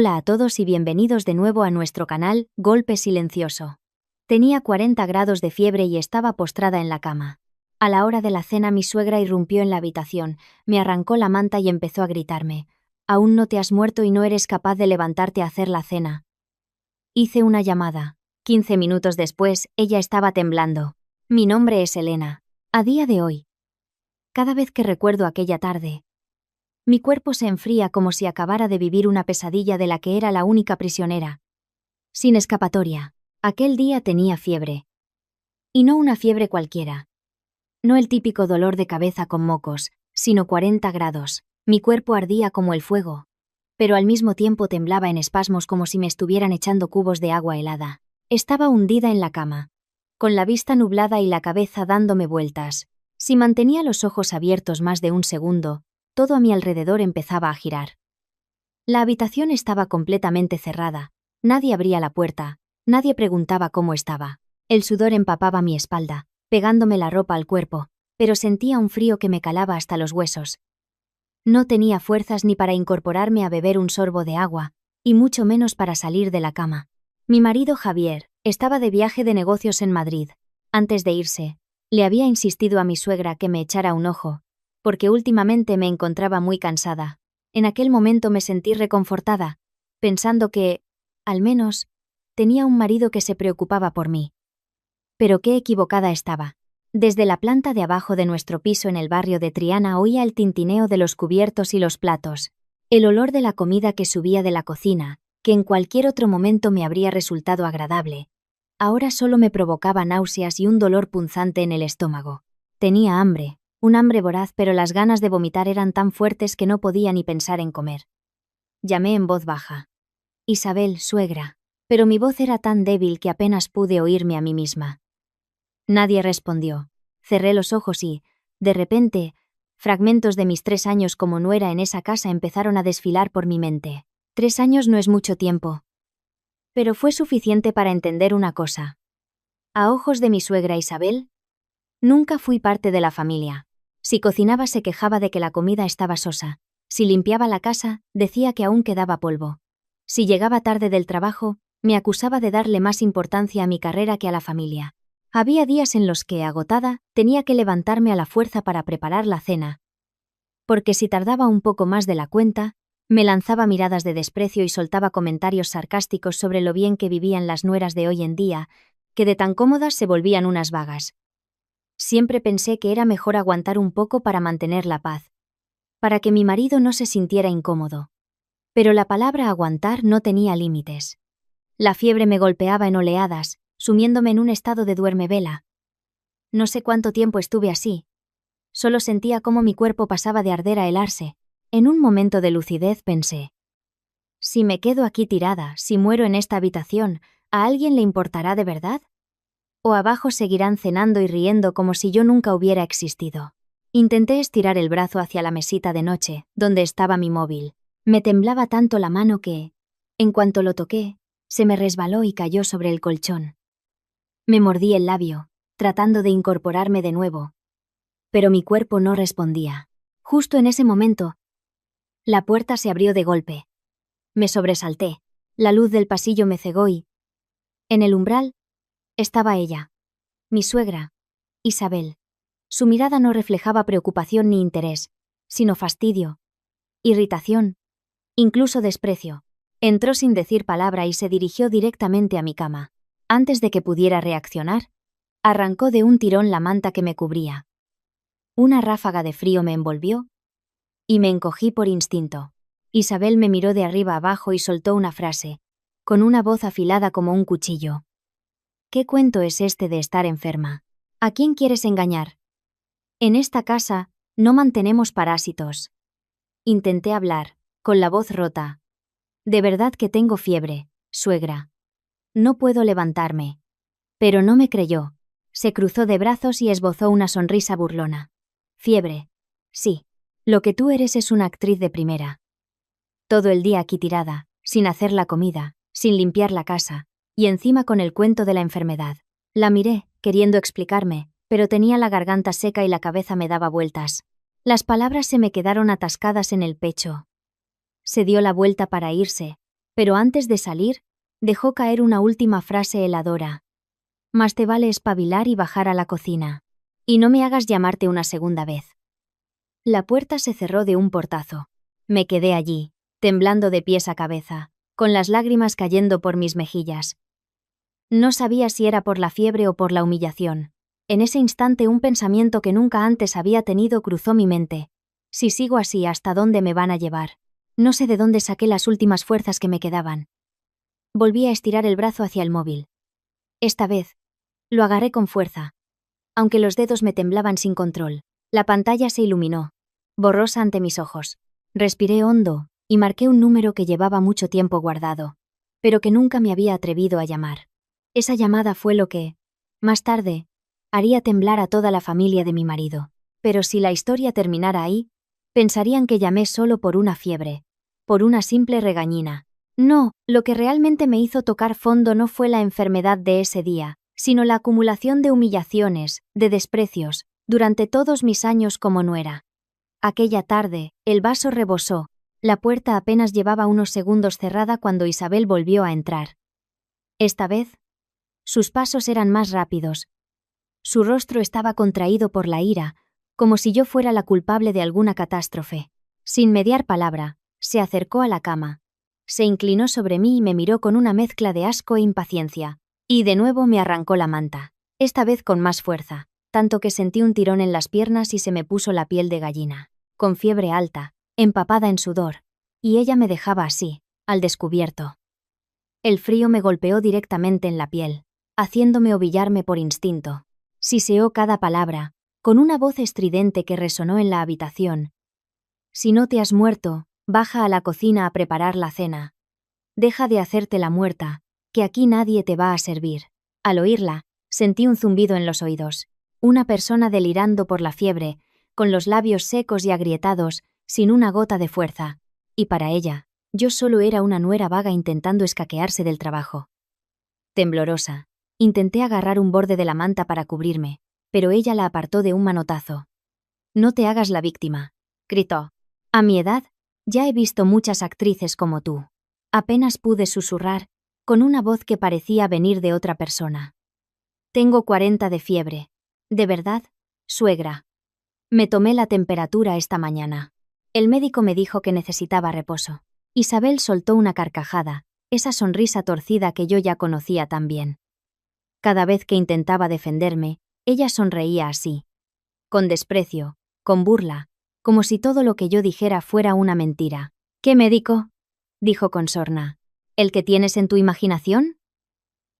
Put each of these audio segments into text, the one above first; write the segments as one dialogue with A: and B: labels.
A: Hola a todos y bienvenidos de nuevo a nuestro canal, Golpe Silencioso. Tenía 40 grados de fiebre y estaba postrada en la cama. A la hora de la cena mi suegra irrumpió en la habitación, me arrancó la manta y empezó a gritarme: «Aún no te has muerto y no eres capaz de levantarte a hacer la cena». Hice una llamada. 15 minutos después, ella estaba temblando. Mi nombre es Elena. A día de hoy, cada vez que recuerdo aquella tarde, mi cuerpo se enfría como si acabara de vivir una pesadilla de la que era la única prisionera. Sin escapatoria. Aquel día tenía fiebre. Y no una fiebre cualquiera. No el típico dolor de cabeza con mocos, sino 40 grados. Mi cuerpo ardía como el fuego, pero al mismo tiempo temblaba en espasmos como si me estuvieran echando cubos de agua helada. Estaba hundida en la cama, con la vista nublada y la cabeza dándome vueltas. Si mantenía los ojos abiertos más de un segundo, todo a mi alrededor empezaba a girar. La habitación estaba completamente cerrada, nadie abría la puerta, nadie preguntaba cómo estaba. El sudor empapaba mi espalda, pegándome la ropa al cuerpo, pero sentía un frío que me calaba hasta los huesos. No tenía fuerzas ni para incorporarme a beber un sorbo de agua, y mucho menos para salir de la cama. Mi marido Javier estaba de viaje de negocios en Madrid. Antes de irse, le había insistido a mi suegra que me echara un ojo, porque últimamente me encontraba muy cansada. En aquel momento me sentí reconfortada, pensando que, al menos, tenía un marido que se preocupaba por mí. Pero qué equivocada estaba. Desde la planta de abajo de nuestro piso en el barrio de Triana oía el tintineo de los cubiertos y los platos, el olor de la comida que subía de la cocina, que en cualquier otro momento me habría resultado agradable. Ahora solo me provocaba náuseas y un dolor punzante en el estómago. Tenía hambre. Un hambre voraz, pero las ganas de vomitar eran tan fuertes que no podía ni pensar en comer. Llamé en voz baja: «Isabel, suegra», pero mi voz era tan débil que apenas pude oírme a mí misma. Nadie respondió. Cerré los ojos y, de repente, fragmentos de mis 3 años como nuera en esa casa empezaron a desfilar por mi mente. 3 años no es mucho tiempo, pero fue suficiente para entender una cosa. A ojos de mi suegra Isabel, nunca fui parte de la familia. Si cocinaba se quejaba de que la comida estaba sosa. Si limpiaba la casa, decía que aún quedaba polvo. Si llegaba tarde del trabajo, me acusaba de darle más importancia a mi carrera que a la familia. Había días en los que, agotada, tenía que levantarme a la fuerza para preparar la cena. Porque si tardaba un poco más de la cuenta, me lanzaba miradas de desprecio y soltaba comentarios sarcásticos sobre lo bien que vivían las nueras de hoy en día, que de tan cómodas se volvían unas vagas. Siempre pensé que era mejor aguantar un poco para mantener la paz, para que mi marido no se sintiera incómodo. Pero la palabra aguantar no tenía límites. La fiebre me golpeaba en oleadas, sumiéndome en un estado de duermevela. No sé cuánto tiempo estuve así. Solo sentía cómo mi cuerpo pasaba de arder a helarse. En un momento de lucidez pensé: si me quedo aquí tirada, si muero en esta habitación, ¿a alguien le importará de verdad? ¿O abajo seguirán cenando y riendo como si yo nunca hubiera existido? Intenté estirar el brazo hacia la mesita de noche, donde estaba mi móvil. Me temblaba tanto la mano que, en cuanto lo toqué, se me resbaló y cayó sobre el colchón. Me mordí el labio, tratando de incorporarme de nuevo. Pero mi cuerpo no respondía. Justo en ese momento, la puerta se abrió de golpe. Me sobresalté. La luz del pasillo me cegó y, en el umbral, estaba ella, mi suegra, Isabel. Su mirada no reflejaba preocupación ni interés, sino fastidio, irritación, incluso desprecio. Entró sin decir palabra y se dirigió directamente a mi cama. Antes de que pudiera reaccionar, arrancó de un tirón la manta que me cubría. Una ráfaga de frío me envolvió y me encogí por instinto. Isabel me miró de arriba abajo y soltó una frase, con una voz afilada como un cuchillo. ¿Qué cuento es este de estar enferma? ¿A quién quieres engañar? En esta casa no mantenemos parásitos. Intenté hablar, con la voz rota. De verdad que tengo fiebre, suegra. No puedo levantarme. Pero no me creyó. Se cruzó de brazos y esbozó una sonrisa burlona. Fiebre. Sí. Lo que tú eres es una actriz de primera. Todo el día aquí tirada, sin hacer la comida, sin limpiar la casa, y encima con el cuento de la enfermedad. La miré, queriendo explicarme, pero tenía la garganta seca y la cabeza me daba vueltas. Las palabras se me quedaron atascadas en el pecho. Se dio la vuelta para irse, Pero antes de salir, dejó caer una última frase heladora. Más te vale espabilar y bajar a la cocina. Y no me hagas llamarte una segunda vez. La puerta se cerró de un portazo. Me quedé allí, temblando de pies a cabeza, con las lágrimas cayendo por mis mejillas. No sabía si era por la fiebre o por la humillación. En ese instante un pensamiento que nunca antes había tenido cruzó mi mente. Si sigo así, ¿hasta dónde me van a llevar? No sé de dónde saqué las últimas fuerzas que me quedaban. Volví a estirar el brazo hacia el móvil. Esta vez, lo agarré con fuerza. Aunque los dedos me temblaban sin control, la pantalla se iluminó, borrosa ante mis ojos. Respiré hondo y marqué un número que llevaba mucho tiempo guardado, pero que nunca me había atrevido a llamar. Esa llamada fue lo que, más tarde, haría temblar a toda la familia de mi marido. Pero si la historia terminara ahí, pensarían que llamé solo por una fiebre, por una simple regañina. No, lo que realmente me hizo tocar fondo no fue la enfermedad de ese día, sino la acumulación de humillaciones, de desprecios, durante todos mis años como nuera. Aquella tarde, el vaso rebosó, la puerta apenas llevaba unos segundos cerrada cuando Isabel volvió a entrar. Esta vez, sus pasos eran más rápidos. Su rostro estaba contraído por la ira, como si yo fuera la culpable de alguna catástrofe. Sin mediar palabra, se acercó a la cama. Se inclinó sobre mí y me miró con una mezcla de asco e impaciencia. Y de nuevo me arrancó la manta, esta vez con más fuerza, tanto que sentí un tirón en las piernas y se me puso la piel de gallina, con fiebre alta, empapada en sudor, y ella me dejaba así, al descubierto. El frío me golpeó directamente en la piel, haciéndome ovillarme por instinto. Siseó cada palabra, con una voz estridente que resonó en la habitación. Si no te has muerto, baja a la cocina a preparar la cena. Deja de hacerte la muerta, que aquí nadie te va a servir. Al oírla, sentí un zumbido en los oídos. Una persona delirando por la fiebre, con los labios secos y agrietados, sin una gota de fuerza. Y para ella, yo solo era una nuera vaga intentando escaquearse del trabajo. Temblorosa, intenté agarrar un borde de la manta para cubrirme, pero ella la apartó de un manotazo. No te hagas la víctima, gritó. A mi edad, ya he visto muchas actrices como tú. Apenas pude susurrar, con una voz que parecía venir de otra persona. Tengo 40 de fiebre. ¿De verdad, suegra? Me tomé la temperatura esta mañana. El médico me dijo que necesitaba reposo. Isabel soltó una carcajada, esa sonrisa torcida que yo ya conocía tan bien. Cada vez que intentaba defenderme, ella sonreía así. Con desprecio, con burla, como si todo lo que yo dijera fuera una mentira. ¿Qué médico?, dijo con sorna. ¿El que tienes en tu imaginación?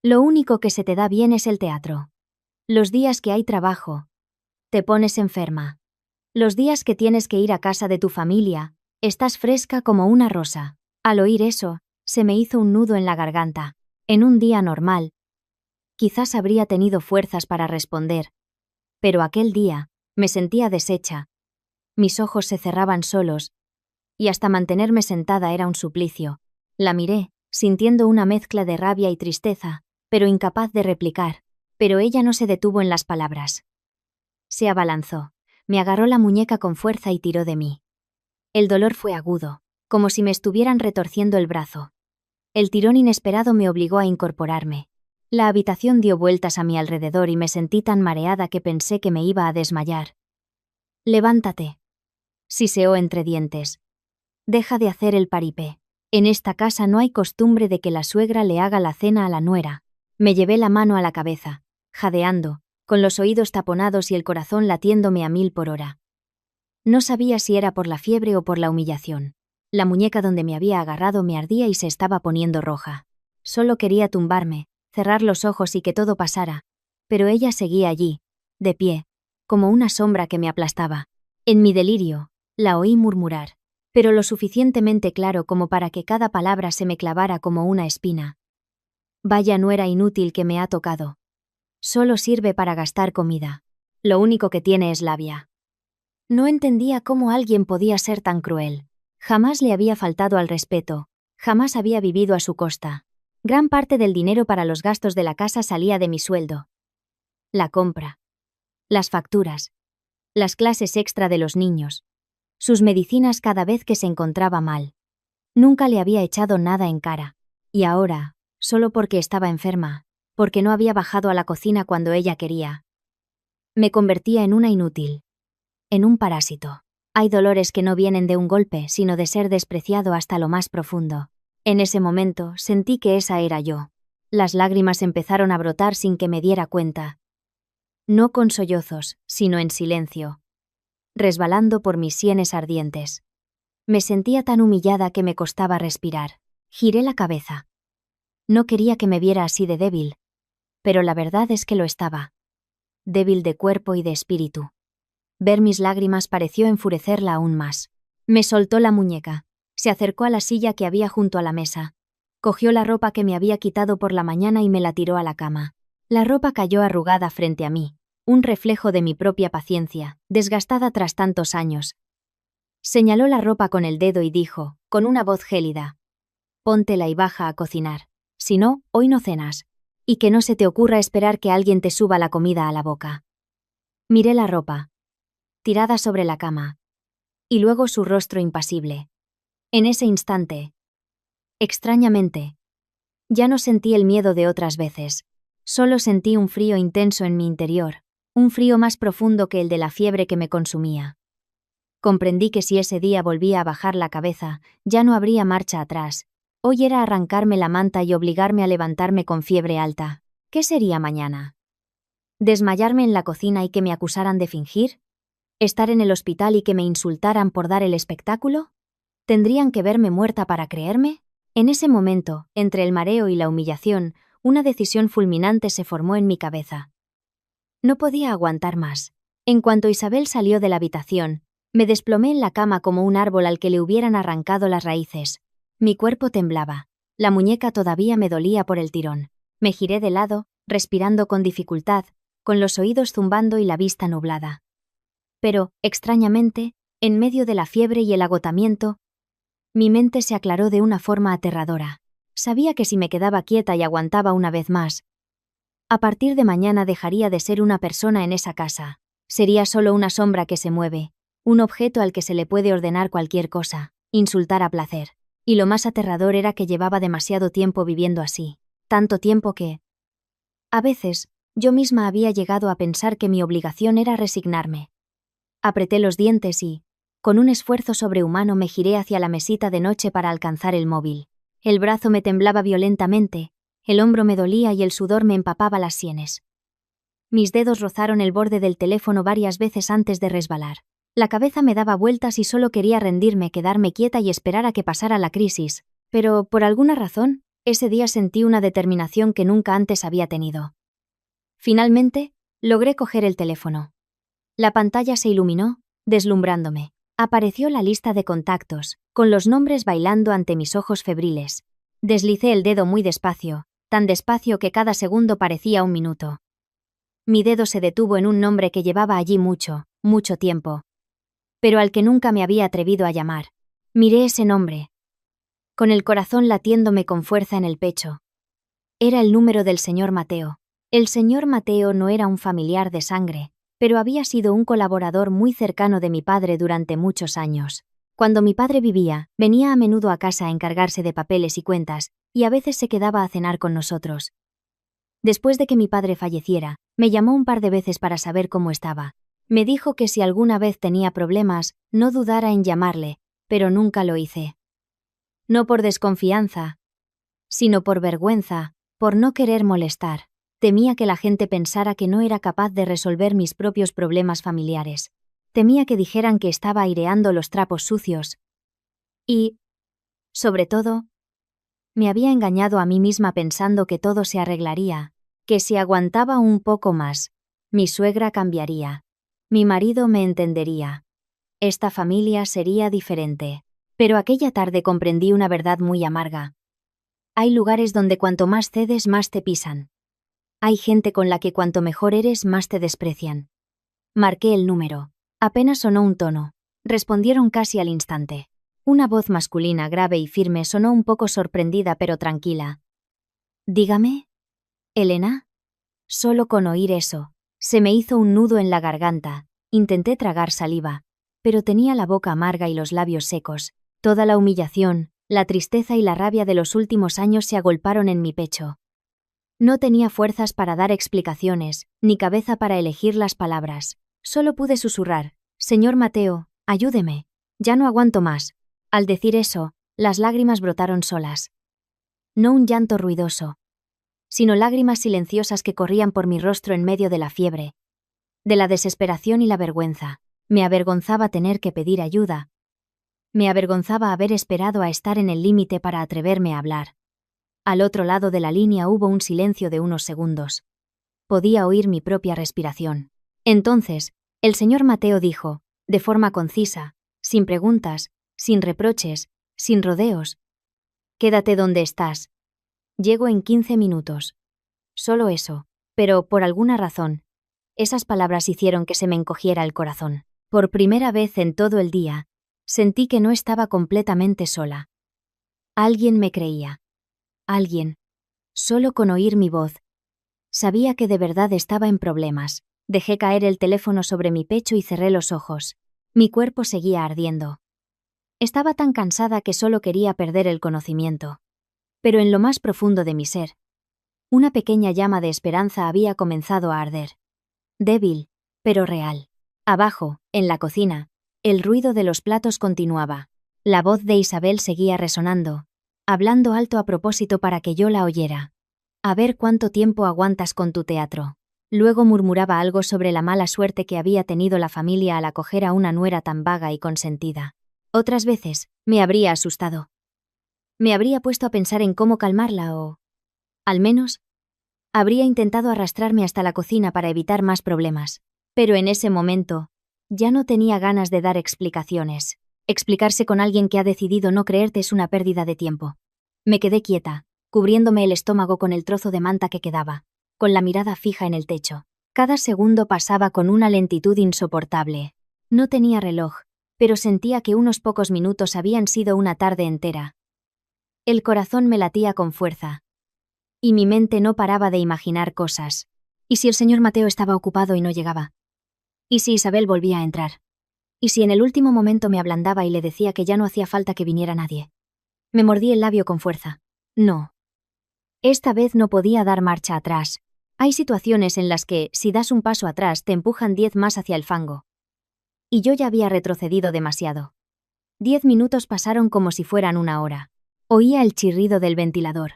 A: Lo único que se te da bien es el teatro. Los días que hay trabajo, te pones enferma. Los días que tienes que ir a casa de tu familia, estás fresca como una rosa. Al oír eso, se me hizo un nudo en la garganta. En un día normal, quizás habría tenido fuerzas para responder. Pero aquel día, me sentía deshecha. Mis ojos se cerraban solos, y hasta mantenerme sentada era un suplicio. La miré, sintiendo una mezcla de rabia y tristeza, pero incapaz de replicar. Pero ella no se detuvo en las palabras. Se abalanzó, me agarró la muñeca con fuerza y tiró de mí. El dolor fue agudo, como si me estuvieran retorciendo el brazo. El tirón inesperado me obligó a incorporarme. La habitación dio vueltas a mi alrededor y me sentí tan mareada que pensé que me iba a desmayar. «Levántate», siseó entre dientes. «Deja de hacer el paripé. En esta casa no hay costumbre de que la suegra le haga la cena a la nuera». Me llevé la mano a la cabeza, jadeando, con los oídos taponados y el corazón latiéndome a 1000 por hora. No sabía si era por la fiebre o por la humillación. La muñeca donde me había agarrado me ardía y se estaba poniendo roja. Solo quería tumbarme, cerrar los ojos y que todo pasara, pero ella seguía allí, de pie, como una sombra que me aplastaba. En mi delirio, la oí murmurar, pero lo suficientemente claro como para que cada palabra se me clavara como una espina. Vaya nuera inútil que me ha tocado. Solo sirve para gastar comida. Lo único que tiene es labia. No entendía cómo alguien podía ser tan cruel. Jamás le había faltado al respeto, jamás había vivido a su costa. Gran parte del dinero para los gastos de la casa salía de mi sueldo. La compra, las facturas, las clases extra de los niños, sus medicinas cada vez que se encontraba mal. Nunca le había echado nada en cara. Y ahora, solo porque estaba enferma, porque no había bajado a la cocina cuando ella quería, me convertía en una inútil, en un parásito. Hay dolores que no vienen de un golpe, sino de ser despreciado hasta lo más profundo. En ese momento sentí que esa era yo. Las lágrimas empezaron a brotar sin que me diera cuenta. No con sollozos, sino en silencio, resbalando por mis sienes ardientes. Me sentía tan humillada que me costaba respirar. Giré la cabeza. No quería que me viera así de débil, pero la verdad es que lo estaba. Débil de cuerpo y de espíritu. Ver mis lágrimas pareció enfurecerla aún más. Me soltó la muñeca. Se acercó a la silla que había junto a la mesa. Cogió la ropa que me había quitado por la mañana y me la tiró a la cama. La ropa cayó arrugada frente a mí, un reflejo de mi propia paciencia, desgastada tras tantos años. Señaló la ropa con el dedo y dijo, con una voz gélida: «Póntela y baja a cocinar. Si no, hoy no cenas. Y que no se te ocurra esperar que alguien te suba la comida a la boca». Miré la ropa, tirada sobre la cama, y luego su rostro impasible. En ese instante, extrañamente, ya no sentí el miedo de otras veces. Solo sentí un frío intenso en mi interior, un frío más profundo que el de la fiebre que me consumía. Comprendí que si ese día volvía a bajar la cabeza, ya no habría marcha atrás. Hoy era arrancarme la manta y obligarme a levantarme con fiebre alta. ¿Qué sería mañana? ¿Desmayarme en la cocina y que me acusaran de fingir? ¿Estar en el hospital y que me insultaran por dar el espectáculo? ¿Tendrían que verme muerta para creerme? En ese momento, entre el mareo y la humillación, una decisión fulminante se formó en mi cabeza. No podía aguantar más. En cuanto Isabel salió de la habitación, me desplomé en la cama como un árbol al que le hubieran arrancado las raíces. Mi cuerpo temblaba. La muñeca todavía me dolía por el tirón. Me giré de lado, respirando con dificultad, con los oídos zumbando y la vista nublada. Pero, extrañamente, en medio de la fiebre y el agotamiento, mi mente se aclaró de una forma aterradora. Sabía que si me quedaba quieta y aguantaba una vez más, a partir de mañana dejaría de ser una persona en esa casa. Sería solo una sombra que se mueve, un objeto al que se le puede ordenar cualquier cosa, insultar a placer. Y lo más aterrador era que llevaba demasiado tiempo viviendo así. Tanto tiempo que, a veces, yo misma había llegado a pensar que mi obligación era resignarme. Apreté los dientes y, con un esfuerzo sobrehumano, me giré hacia la mesita de noche para alcanzar el móvil. El brazo me temblaba violentamente, el hombro me dolía y el sudor me empapaba las sienes. Mis dedos rozaron el borde del teléfono varias veces antes de resbalar. La cabeza me daba vueltas y solo quería rendirme, quedarme quieta y esperar a que pasara la crisis. Pero, por alguna razón, ese día sentí una determinación que nunca antes había tenido. Finalmente, logré coger el teléfono. La pantalla se iluminó, deslumbrándome. Apareció la lista de contactos, con los nombres bailando ante mis ojos febriles. Deslicé el dedo muy despacio, tan despacio que cada segundo parecía un minuto. Mi dedo se detuvo en un nombre que llevaba allí mucho, mucho tiempo, pero al que nunca me había atrevido a llamar. Miré ese nombre, con el corazón latiéndome con fuerza en el pecho. Era el número del señor Mateo. El señor Mateo no era un familiar de sangre, pero había sido un colaborador muy cercano de mi padre durante muchos años. Cuando mi padre vivía, venía a menudo a casa a encargarse de papeles y cuentas, y a veces se quedaba a cenar con nosotros. Después de que mi padre falleciera, me llamó un par de veces para saber cómo estaba. Me dijo que si alguna vez tenía problemas, no dudara en llamarle, pero nunca lo hice. No por desconfianza, sino por vergüenza, por no querer molestar. Temía que la gente pensara que no era capaz de resolver mis propios problemas familiares. Temía que dijeran que estaba aireando los trapos sucios. Y, sobre todo, me había engañado a mí misma pensando que todo se arreglaría, que si aguantaba un poco más, mi suegra cambiaría. Mi marido me entendería. Esta familia sería diferente. Pero aquella tarde comprendí una verdad muy amarga. Hay lugares donde cuanto más cedes, más te pisan. Hay gente con la que cuanto mejor eres, más te desprecian. Marqué el número. Apenas sonó un tono. Respondieron casi al instante. Una voz masculina grave y firme sonó un poco sorprendida pero tranquila. «Dígame, Elena». Solo con oír eso, se me hizo un nudo en la garganta. Intenté tragar saliva, pero tenía la boca amarga y los labios secos. Toda la humillación, La tristeza y la rabia de los últimos años se agolparon en mi pecho. No tenía fuerzas para dar explicaciones, ni cabeza para elegir las palabras. Solo pude susurrar: «Señor Mateo, ayúdeme. Ya no aguanto más». Al decir eso, las lágrimas brotaron solas. No un llanto ruidoso, sino lágrimas silenciosas que corrían por mi rostro en medio de la fiebre, de la desesperación y la vergüenza. Me avergonzaba tener que pedir ayuda. Me avergonzaba haber esperado a estar en el límite para atreverme a hablar. Al otro lado de la línea hubo un silencio de unos segundos. Podía oír mi propia respiración. Entonces, el señor Mateo dijo, de forma concisa, sin preguntas, sin reproches, sin rodeos: «Quédate donde estás. Llego en 15 minutos». Solo eso, pero por alguna razón, esas palabras hicieron que se me encogiera el corazón. Por primera vez en todo el día, sentí que no estaba completamente sola. Alguien me creía. Alguien. Solo con oír mi voz. Sabía que de verdad estaba en problemas. Dejé caer el teléfono sobre mi pecho y cerré los ojos. Mi cuerpo seguía ardiendo. Estaba tan cansada que solo quería perder el conocimiento. Pero en lo más profundo de mi ser, una pequeña llama de esperanza había comenzado a arder. Débil, pero real. Abajo, en la cocina, el ruido de los platos continuaba. La voz de Isabel seguía resonando, hablando alto a propósito para que yo la oyera. «A ver cuánto tiempo aguantas con tu teatro». Luego murmuraba algo sobre la mala suerte que había tenido la familia al acoger a una nuera tan vaga y consentida. Otras veces, me habría asustado. Me habría puesto a pensar en cómo calmarla o, al menos, habría intentado arrastrarme hasta la cocina para evitar más problemas. Pero en ese momento, ya no tenía ganas de dar explicaciones. Explicarse con alguien que ha decidido no creerte es una pérdida de tiempo. Me quedé quieta, cubriéndome el estómago con el trozo de manta que quedaba, con la mirada fija en el techo. Cada segundo pasaba con una lentitud insoportable. No tenía reloj, pero sentía que unos pocos minutos habían sido una tarde entera. El corazón me latía con fuerza, y mi mente no paraba de imaginar cosas. ¿Y si el señor Mateo estaba ocupado y no llegaba? ¿Y si Isabel volvía a entrar? ¿Y si en el último momento me ablandaba y le decía que ya no hacía falta que viniera nadie? Me mordí el labio con fuerza. No. Esta vez no podía dar marcha atrás. Hay situaciones en las que, si das un paso atrás, te empujan 10 más hacia el fango. Y yo ya había retrocedido demasiado. 10 minutos pasaron como si fueran una hora. Oía el chirrido del ventilador,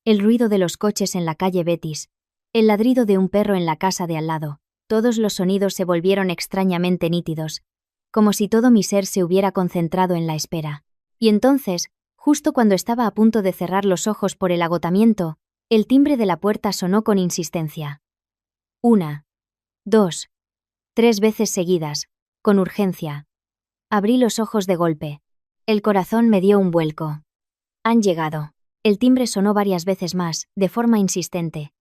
A: el ruido de los coches en la calle Betis, el ladrido de un perro en la casa de al lado. Todos los sonidos se volvieron extrañamente nítidos, como si todo mi ser se hubiera concentrado en la espera. Y entonces, justo cuando estaba a punto de cerrar los ojos por el agotamiento, el timbre de la puerta sonó con insistencia. 1, 2, 3 veces seguidas, con urgencia. Abrí los ojos de golpe. El corazón me dio un vuelco. Han llegado. El timbre sonó varias veces más, de forma insistente.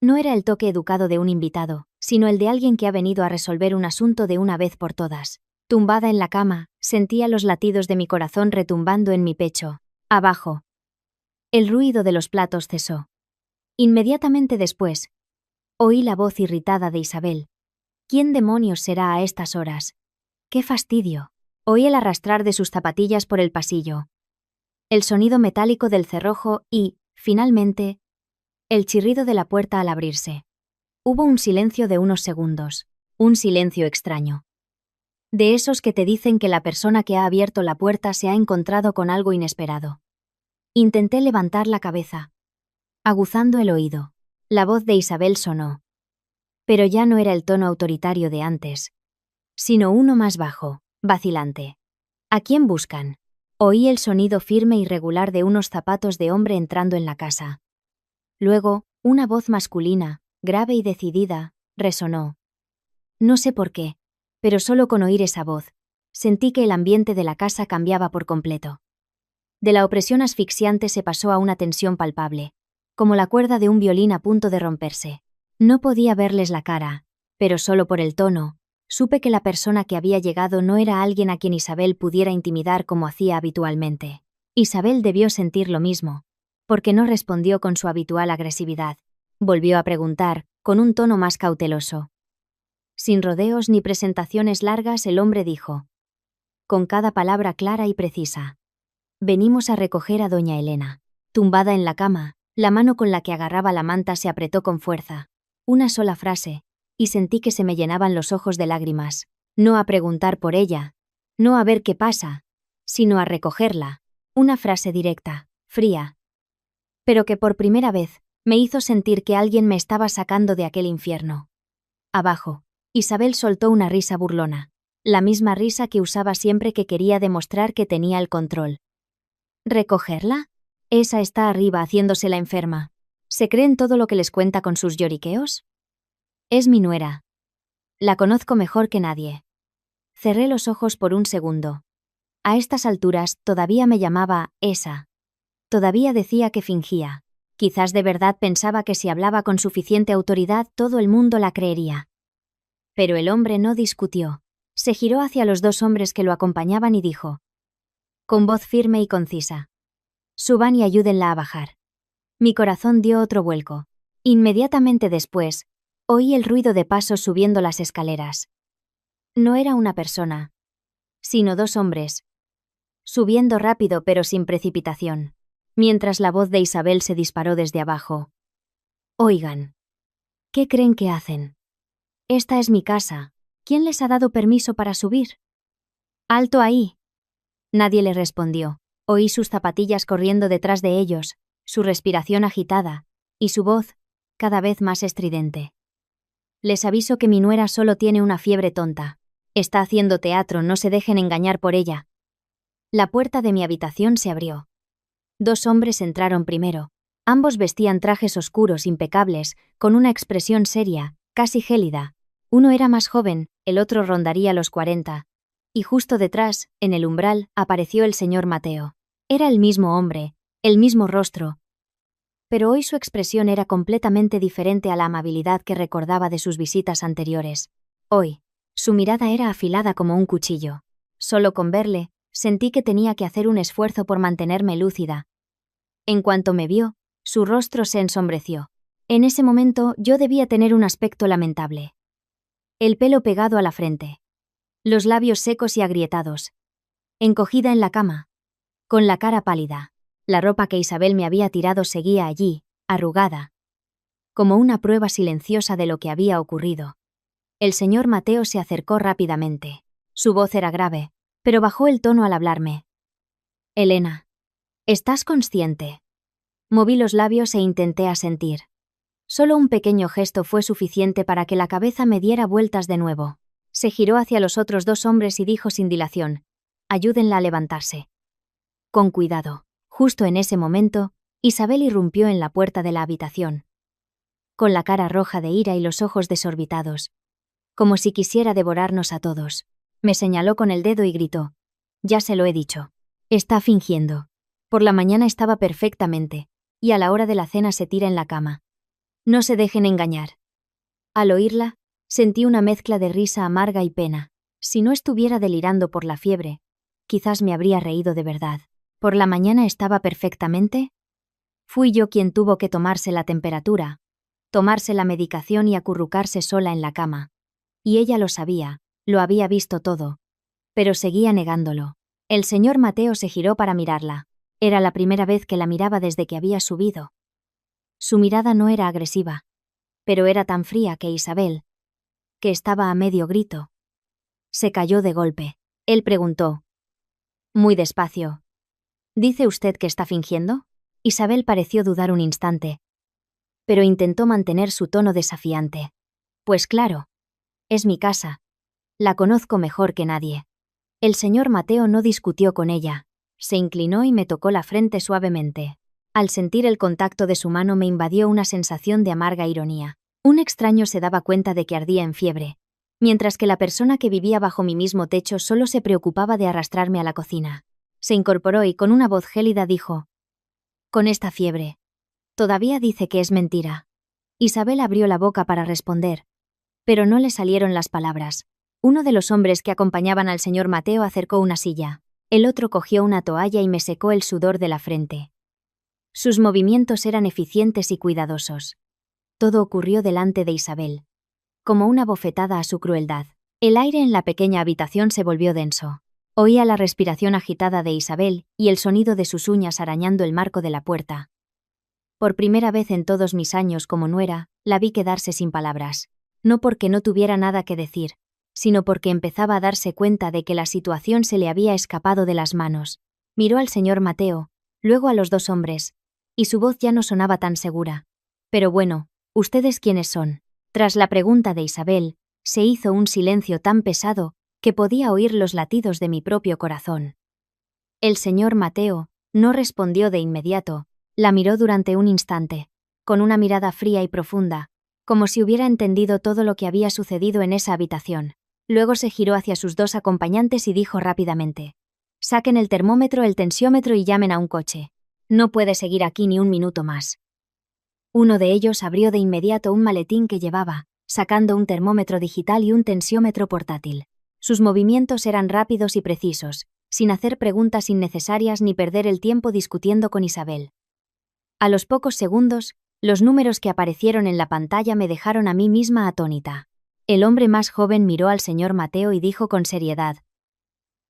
A: No era el toque educado de un invitado, sino el de alguien que ha venido a resolver un asunto de una vez por todas. Tumbada en la cama, sentía los latidos de mi corazón retumbando en mi pecho. Abajo. El ruido de los platos cesó. Inmediatamente después, oí la voz irritada de Isabel. ¿Quién demonios será a estas horas? ¡Qué fastidio! Oí el arrastrar de sus zapatillas por el pasillo, el sonido metálico del cerrojo y, finalmente, el chirrido de la puerta al abrirse. Hubo un silencio de unos segundos, un silencio extraño. De esos que te dicen que la persona que ha abierto la puerta se ha encontrado con algo inesperado. Intenté levantar la cabeza, aguzando el oído. La voz de Isabel sonó. Pero ya no era el tono autoritario de antes, sino uno más bajo, vacilante. ¿A quién buscan? Oí el sonido firme y regular de unos zapatos de hombre entrando en la casa. Luego, una voz masculina, grave y decidida, resonó. No sé por qué, pero solo con oír esa voz, sentí que el ambiente de la casa cambiaba por completo. De la opresión asfixiante se pasó a una tensión palpable, como la cuerda de un violín a punto de romperse. No podía verles la cara, pero solo por el tono, supe que la persona que había llegado no era alguien a quien Isabel pudiera intimidar como hacía habitualmente. Isabel debió sentir lo mismo, porque no respondió con su habitual agresividad. Volvió a preguntar, con un tono más cauteloso. Sin rodeos ni presentaciones largas, el hombre dijo, con cada palabra clara y precisa: Venimos a recoger a doña Elena. Tumbada en la cama, la mano con la que agarraba la manta se apretó con fuerza. Una sola frase, y sentí que se me llenaban los ojos de lágrimas. No a preguntar por ella, no a ver qué pasa, sino a recogerla. Una frase directa, fría, pero que por primera vez me hizo sentir que alguien me estaba sacando de aquel infierno. Abajo, Isabel soltó una risa burlona, la misma risa que usaba siempre que quería demostrar que tenía el control. ¿Recogerla? Esa está arriba haciéndose la enferma. ¿Se creen todo lo que les cuenta con sus lloriqueos? Es mi nuera. La conozco mejor que nadie. Cerré los ojos por un segundo. A estas alturas todavía me llamaba esa. Todavía decía que fingía. Quizás de verdad pensaba que si hablaba con suficiente autoridad todo el mundo la creería. Pero el hombre no discutió. Se giró hacia los dos hombres que lo acompañaban y dijo, con voz firme y concisa: suban y ayúdenla a bajar. Mi corazón dio otro vuelco. Inmediatamente después, oí el ruido de pasos subiendo las escaleras. No era una persona, sino dos hombres, subiendo rápido pero sin precipitación, mientras la voz de Isabel se disparó desde abajo. Oigan. ¿Qué creen que hacen? Esta es mi casa. ¿Quién les ha dado permiso para subir? ¡Alto ahí! Nadie le respondió. Oí sus zapatillas corriendo detrás de ellos, su respiración agitada, y su voz, cada vez más estridente. Les aviso que mi nuera solo tiene una fiebre tonta. Está haciendo teatro, no se dejen engañar por ella. La puerta de mi habitación se abrió. Dos hombres entraron primero. Ambos vestían trajes oscuros impecables, con una expresión seria, casi gélida. Uno era más joven, el otro rondaría los 40. Y justo detrás, en el umbral, apareció el señor Mateo. Era el mismo hombre, el mismo rostro. Pero hoy su expresión era completamente diferente a la amabilidad que recordaba de sus visitas anteriores. Hoy, su mirada era afilada como un cuchillo. Solo con verle, sentí que tenía que hacer un esfuerzo por mantenerme lúcida. En cuanto me vio, su rostro se ensombreció. En ese momento yo debía tener un aspecto lamentable. El pelo pegado a la frente. Los labios secos y agrietados. Encogida en la cama. Con la cara pálida. La ropa que Isabel me había tirado seguía allí, arrugada. Como una prueba silenciosa de lo que había ocurrido. El señor Mateo se acercó rápidamente. Su voz era grave, pero bajó el tono al hablarme. Elena, ¿estás consciente? Moví los labios e intenté asentir. Solo un pequeño gesto fue suficiente para que la cabeza me diera vueltas de nuevo. Se giró hacia los otros dos hombres y dijo sin dilación: ayúdenla a levantarse. Con cuidado. Justo en ese momento, Isabel irrumpió en la puerta de la habitación. Con la cara roja de ira y los ojos desorbitados. Como si quisiera devorarnos a todos. Me señaló con el dedo y gritó: ya se lo he dicho. Está fingiendo. Por la mañana estaba perfectamente, y a la hora de la cena se tira en la cama. No se dejen engañar. Al oírla, sentí una mezcla de risa amarga y pena. Si no estuviera delirando por la fiebre, quizás me habría reído de verdad. ¿Por la mañana estaba perfectamente? Fui yo quien tuvo que tomarse la temperatura, tomarse la medicación y acurrucarse sola en la cama. Y ella lo sabía, lo había visto todo. Pero seguía negándolo. El señor Mateo se giró para mirarla. Era la primera vez que la miraba desde que había subido. Su mirada no era agresiva, pero era tan fría que Isabel, que estaba a medio grito, se cayó de golpe. Él preguntó, muy despacio: ¿dice usted que está fingiendo? Isabel pareció dudar un instante, pero intentó mantener su tono desafiante. Pues claro, es mi casa. La conozco mejor que nadie. El señor Mateo no discutió con ella. Se inclinó y me tocó la frente suavemente. Al sentir el contacto de su mano me invadió una sensación de amarga ironía. Un extraño se daba cuenta de que ardía en fiebre, mientras que la persona que vivía bajo mi mismo techo solo se preocupaba de arrastrarme a la cocina. Se incorporó y con una voz gélida dijo: con esta fiebre. Todavía dice que es mentira. Isabel abrió la boca para responder, pero no le salieron las palabras. Uno de los hombres que acompañaban al señor Mateo acercó una silla. El otro cogió una toalla y me secó el sudor de la frente. Sus movimientos eran eficientes y cuidadosos. Todo ocurrió delante de Isabel, como una bofetada a su crueldad. El aire en la pequeña habitación se volvió denso. Oía la respiración agitada de Isabel y el sonido de sus uñas arañando el marco de la puerta. Por primera vez en todos mis años como nuera, la vi quedarse sin palabras. No porque no tuviera nada que decir, sino porque empezaba a darse cuenta de que la situación se le había escapado de las manos. Miró al señor Mateo, luego a los dos hombres, y su voz ya no sonaba tan segura. Pero bueno, ¿ustedes quiénes son? Tras la pregunta de Isabel, se hizo un silencio tan pesado que podía oír los latidos de mi propio corazón. El señor Mateo no respondió de inmediato, la miró durante un instante, con una mirada fría y profunda, como si hubiera entendido todo lo que había sucedido en esa habitación. Luego se giró hacia sus dos acompañantes y dijo rápidamente: «Saquen el termómetro, el tensiómetro y llamen a un coche. No puede seguir aquí ni un minuto más». Uno de ellos abrió de inmediato un maletín que llevaba, sacando un termómetro digital y un tensiómetro portátil. Sus movimientos eran rápidos y precisos, sin hacer preguntas innecesarias ni perder el tiempo discutiendo con Isabel. A los pocos segundos, los números que aparecieron en la pantalla me dejaron a mí misma atónita. El hombre más joven miró al señor Mateo y dijo con seriedad: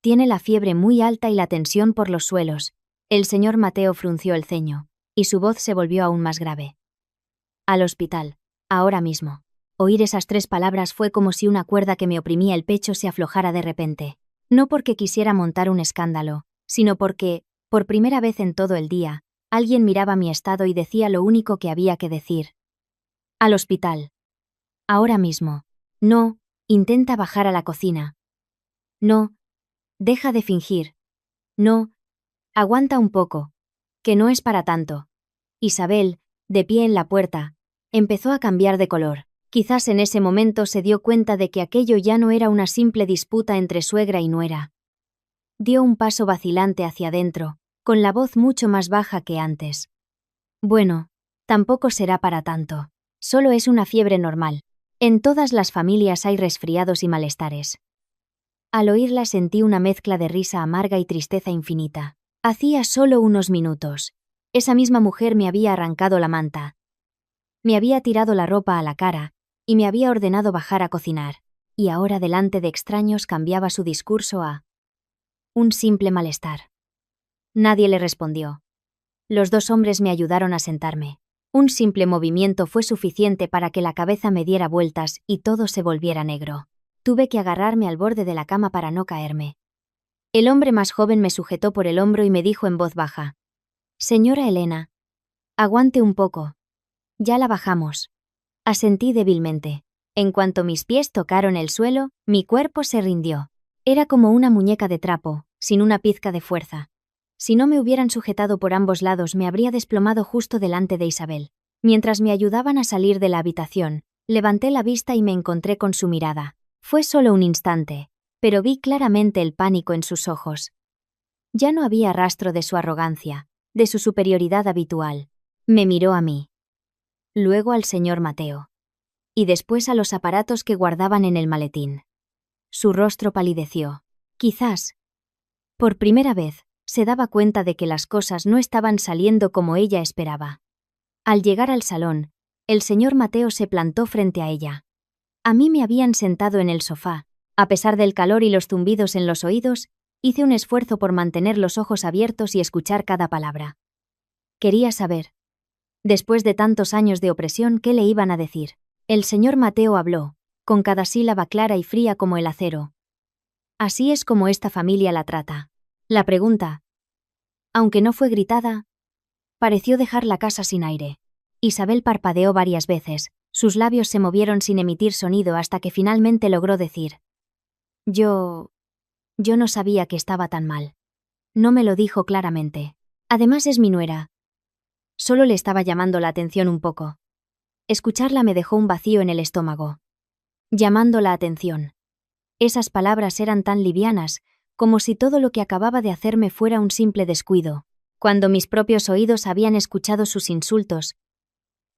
A: «Tiene la fiebre muy alta y la tensión por los suelos». El señor Mateo frunció el ceño, y su voz se volvió aún más grave. «Al hospital, ahora mismo». Oír esas 3 palabras fue como si una cuerda que me oprimía el pecho se aflojara de repente. No porque quisiera montar un escándalo, sino porque, por primera vez en todo el día, alguien miraba mi estado y decía lo único que había que decir. «Al hospital. Ahora mismo. No, intenta bajar a la cocina. No, deja de fingir. No, aguanta un poco. Que no es para tanto». Isabel, de pie en la puerta, empezó a cambiar de color. Quizás en ese momento se dio cuenta de que aquello ya no era una simple disputa entre suegra y nuera. Dio un paso vacilante hacia adentro, con la voz mucho más baja que antes. «Bueno, tampoco será para tanto. Solo es una fiebre normal. En todas las familias hay resfriados y malestares». Al oírla sentí una mezcla de risa amarga y tristeza infinita. Hacía solo unos minutos, esa misma mujer me había arrancado la manta. Me había tirado la ropa a la cara, y me había ordenado bajar a cocinar, y ahora delante de extraños cambiaba su discurso a un simple malestar. Nadie le respondió. Los dos hombres me ayudaron a sentarme. Un simple movimiento fue suficiente para que la cabeza me diera vueltas y todo se volviera negro. Tuve que agarrarme al borde de la cama para no caerme. El hombre más joven me sujetó por el hombro y me dijo en voz baja: «Señora Elena, aguante un poco. Ya la bajamos». Asentí débilmente. En cuanto mis pies tocaron el suelo, mi cuerpo se rindió. Era como una muñeca de trapo, sin una pizca de fuerza. Si no me hubieran sujetado por ambos lados, me habría desplomado justo delante de Isabel. Mientras me ayudaban a salir de la habitación, levanté la vista y me encontré con su mirada. Fue solo un instante, pero vi claramente el pánico en sus ojos. Ya no había rastro de su arrogancia, de su superioridad habitual. Me miró a mí. Luego al señor Mateo. Y después a los aparatos que guardaban en el maletín. Su rostro palideció. Quizás, por primera vez, se daba cuenta de que las cosas no estaban saliendo como ella esperaba. Al llegar al salón, el señor Mateo se plantó frente a ella. A mí me habían sentado en el sofá. A pesar del calor y los zumbidos en los oídos, hice un esfuerzo por mantener los ojos abiertos y escuchar cada palabra. Quería saber, después de tantos años de opresión, qué le iban a decir. El señor Mateo habló, con cada sílaba clara y fría como el acero. «Así es como esta familia la trata». La pregunta, aunque no fue gritada, pareció dejar la casa sin aire. Isabel parpadeó varias veces, sus labios se movieron sin emitir sonido hasta que finalmente logró decir: Yo no sabía que estaba tan mal. No me lo dijo claramente. Además es mi nuera. Solo le estaba llamando la atención un poco. Escucharla me dejó un vacío en el estómago. Llamando la atención. Esas palabras eran tan livianas, como si todo lo que acababa de hacerme fuera un simple descuido. Cuando mis propios oídos habían escuchado sus insultos.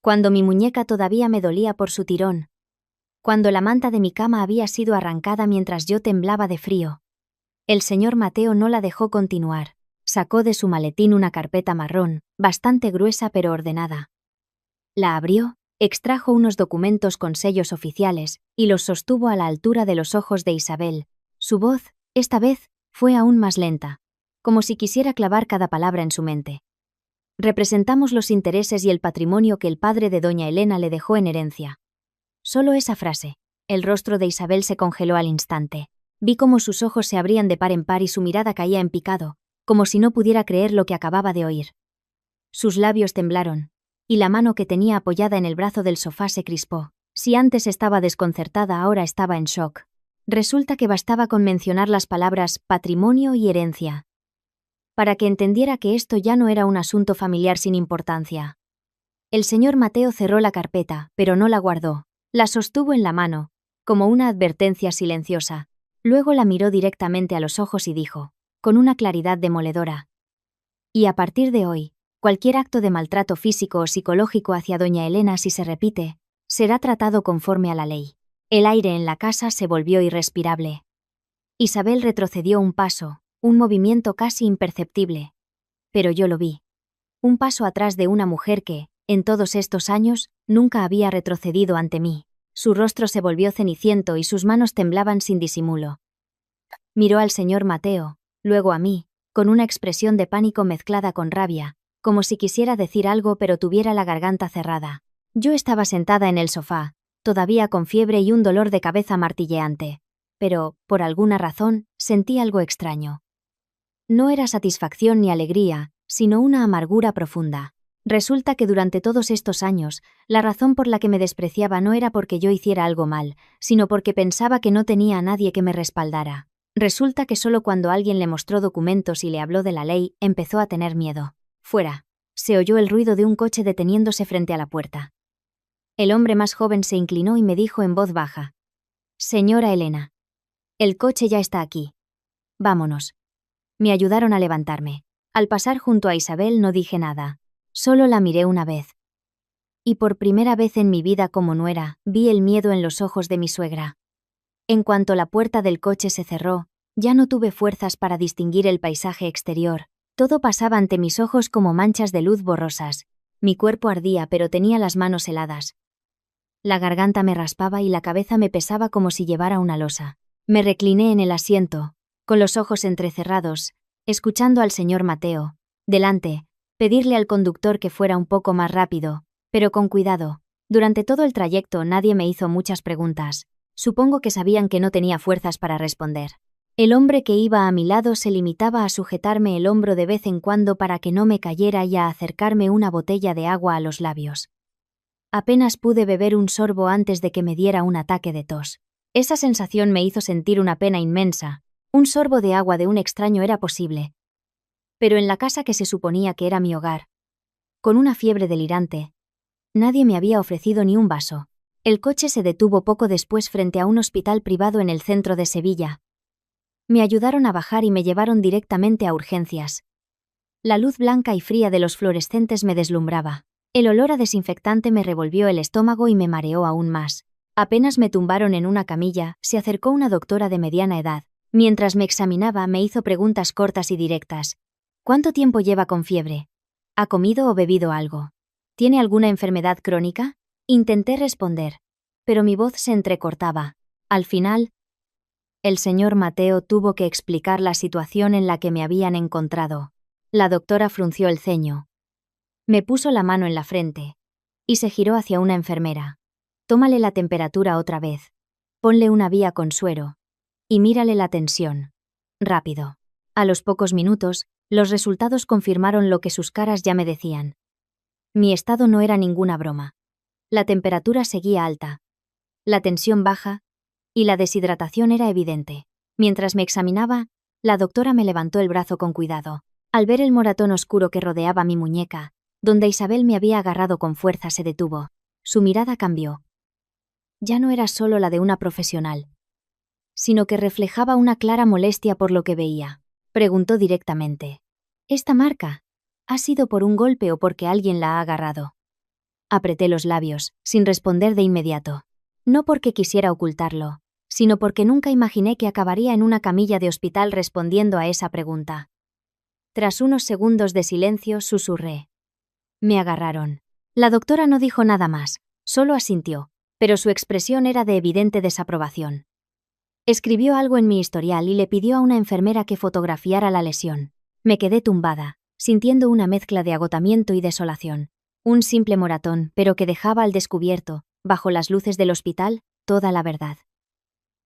A: Cuando mi muñeca todavía me dolía por su tirón. Cuando la manta de mi cama había sido arrancada mientras yo temblaba de frío. El señor Mateo no la dejó continuar. Sacó de su maletín una carpeta marrón, bastante gruesa pero ordenada. La abrió, extrajo unos documentos con sellos oficiales y los sostuvo a la altura de los ojos de Isabel. Su voz, esta vez, Fue aún más lenta, como si quisiera clavar cada palabra en su mente. Representamos los intereses y el patrimonio que el padre de doña Elena le dejó en herencia. Solo esa frase. El rostro de Isabel se congeló al instante. Vi cómo sus ojos se abrían de par en par y su mirada caía en picado, como si no pudiera creer lo que acababa de oír. Sus labios temblaron, y la mano que tenía apoyada en el brazo del sofá se crispó. Si antes estaba desconcertada, ahora estaba en shock. Resulta que bastaba con mencionar las palabras patrimonio y herencia para que entendiera que esto ya no era un asunto familiar sin importancia. El señor Mateo cerró la carpeta, pero no la guardó. La sostuvo en la mano, como una advertencia silenciosa. Luego la miró directamente a los ojos y dijo, con una claridad demoledora: y a partir de hoy, cualquier acto de maltrato físico o psicológico hacia doña Elena, si se repite, será tratado conforme a la ley. El aire en la casa se volvió irrespirable. Isabel retrocedió un paso, un movimiento casi imperceptible. Pero yo lo vi. Un paso atrás de una mujer que, en todos estos años, nunca había retrocedido ante mí. Su rostro se volvió ceniciento y sus manos temblaban sin disimulo. Miró al señor Mateo, luego a mí, con una expresión de pánico mezclada con rabia, como si quisiera decir algo pero tuviera la garganta cerrada. Yo estaba sentada en el sofá, todavía con fiebre y un dolor de cabeza martilleante. Pero, por alguna razón, sentí algo extraño. No era satisfacción ni alegría, sino una amargura profunda. Resulta que durante todos estos años, la razón por la que me despreciaba no era porque yo hiciera algo mal, sino porque pensaba que no tenía a nadie que me respaldara. Resulta que solo cuando alguien le mostró documentos y le habló de la ley, empezó a tener miedo. Fuera. Se oyó el ruido de un coche deteniéndose frente a la puerta. El hombre más joven se inclinó y me dijo en voz baja: «Señora Elena, el coche ya está aquí. Vámonos». Me ayudaron a levantarme. Al pasar junto a Isabel no dije nada. Solo la miré una vez. Y por primera vez en mi vida como nuera, vi el miedo en los ojos de mi suegra. En cuanto la puerta del coche se cerró, ya no tuve fuerzas para distinguir el paisaje exterior. Todo pasaba ante mis ojos como manchas de luz borrosas. Mi cuerpo ardía, pero tenía las manos heladas. La garganta me raspaba y la cabeza me pesaba como si llevara una losa. Me recliné en el asiento, con los ojos entrecerrados, escuchando al señor Mateo, delante, pedirle al conductor que fuera un poco más rápido, pero con cuidado. Durante todo el trayecto nadie me hizo muchas preguntas. Supongo que sabían que no tenía fuerzas para responder. El hombre que iba a mi lado se limitaba a sujetarme el hombro de vez en cuando para que no me cayera y a acercarme una botella de agua a los labios. Apenas pude beber un sorbo antes de que me diera un ataque de tos. Esa sensación me hizo sentir una pena inmensa. Un sorbo de agua de un extraño era posible. Pero en la casa que se suponía que era mi hogar, con una fiebre delirante, nadie me había ofrecido ni un vaso. El coche se detuvo poco después frente a un hospital privado en el centro de Sevilla. Me ayudaron a bajar y me llevaron directamente a urgencias. La luz blanca y fría de los fluorescentes me deslumbraba. El olor a desinfectante me revolvió el estómago y me mareó aún más. Apenas me tumbaron en una camilla, se acercó una doctora de mediana edad. Mientras me examinaba, me hizo preguntas cortas y directas. ¿Cuánto tiempo lleva con fiebre? ¿Ha comido o bebido algo? ¿Tiene alguna enfermedad crónica? Intenté responder, pero mi voz se entrecortaba. Al final, el señor Mateo tuvo que explicar la situación en la que me habían encontrado. La doctora frunció el ceño. Me puso la mano en la frente y se giró hacia una enfermera. Tómale la temperatura otra vez. Ponle una vía con suero. Y mírale la tensión. Rápido. A los pocos minutos, los resultados confirmaron lo que sus caras ya me decían. Mi estado no era ninguna broma. La temperatura seguía alta, la tensión baja, y la deshidratación era evidente. Mientras me examinaba, la doctora me levantó el brazo con cuidado. Al ver el moratón oscuro que rodeaba mi muñeca, donde Isabel me había agarrado con fuerza, se detuvo. Su mirada cambió. Ya no era solo la de una profesional, sino que reflejaba una clara molestia por lo que veía. Preguntó directamente: ¿Esta marca ha sido por un golpe o porque alguien la ha agarrado? Apreté los labios, sin responder de inmediato. No porque quisiera ocultarlo, sino porque nunca imaginé que acabaría en una camilla de hospital respondiendo a esa pregunta. Tras unos segundos de silencio, susurré: Me agarraron. La doctora no dijo nada más, solo asintió, pero su expresión era de evidente desaprobación. Escribió algo en mi historial y le pidió a una enfermera que fotografiara la lesión. Me quedé tumbada, sintiendo una mezcla de agotamiento y desolación. Un simple moratón, pero que dejaba al descubierto, bajo las luces del hospital, toda la verdad.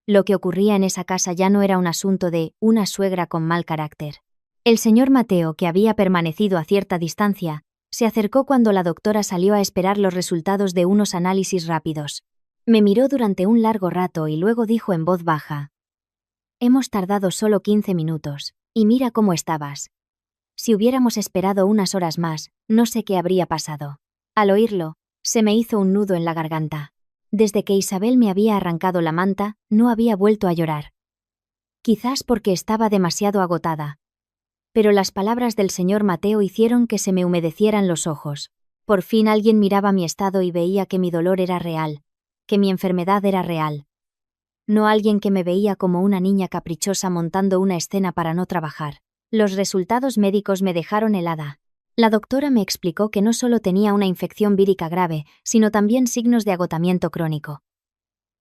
A: Lo que ocurría en esa casa ya no era un asunto de una suegra con mal carácter. El señor Mateo, que había permanecido a cierta distancia, se acercó cuando la doctora salió a esperar los resultados de unos análisis rápidos. Me miró durante un largo rato y luego dijo en voz baja: «Hemos tardado solo 15 minutos, y mira cómo estabas. Si hubiéramos esperado unas horas más, no sé qué habría pasado». Al oírlo, se me hizo un nudo en la garganta. Desde que Isabel me había arrancado la manta, no había vuelto a llorar. Quizás porque estaba demasiado agotada. Pero las palabras del señor Mateo hicieron que se me humedecieran los ojos. Por fin alguien miraba mi estado y veía que mi dolor era real, que mi enfermedad era real. No alguien que me veía como una niña caprichosa montando una escena para no trabajar. Los resultados médicos me dejaron helada. La doctora me explicó que no solo tenía una infección vírica grave, sino también signos de agotamiento crónico.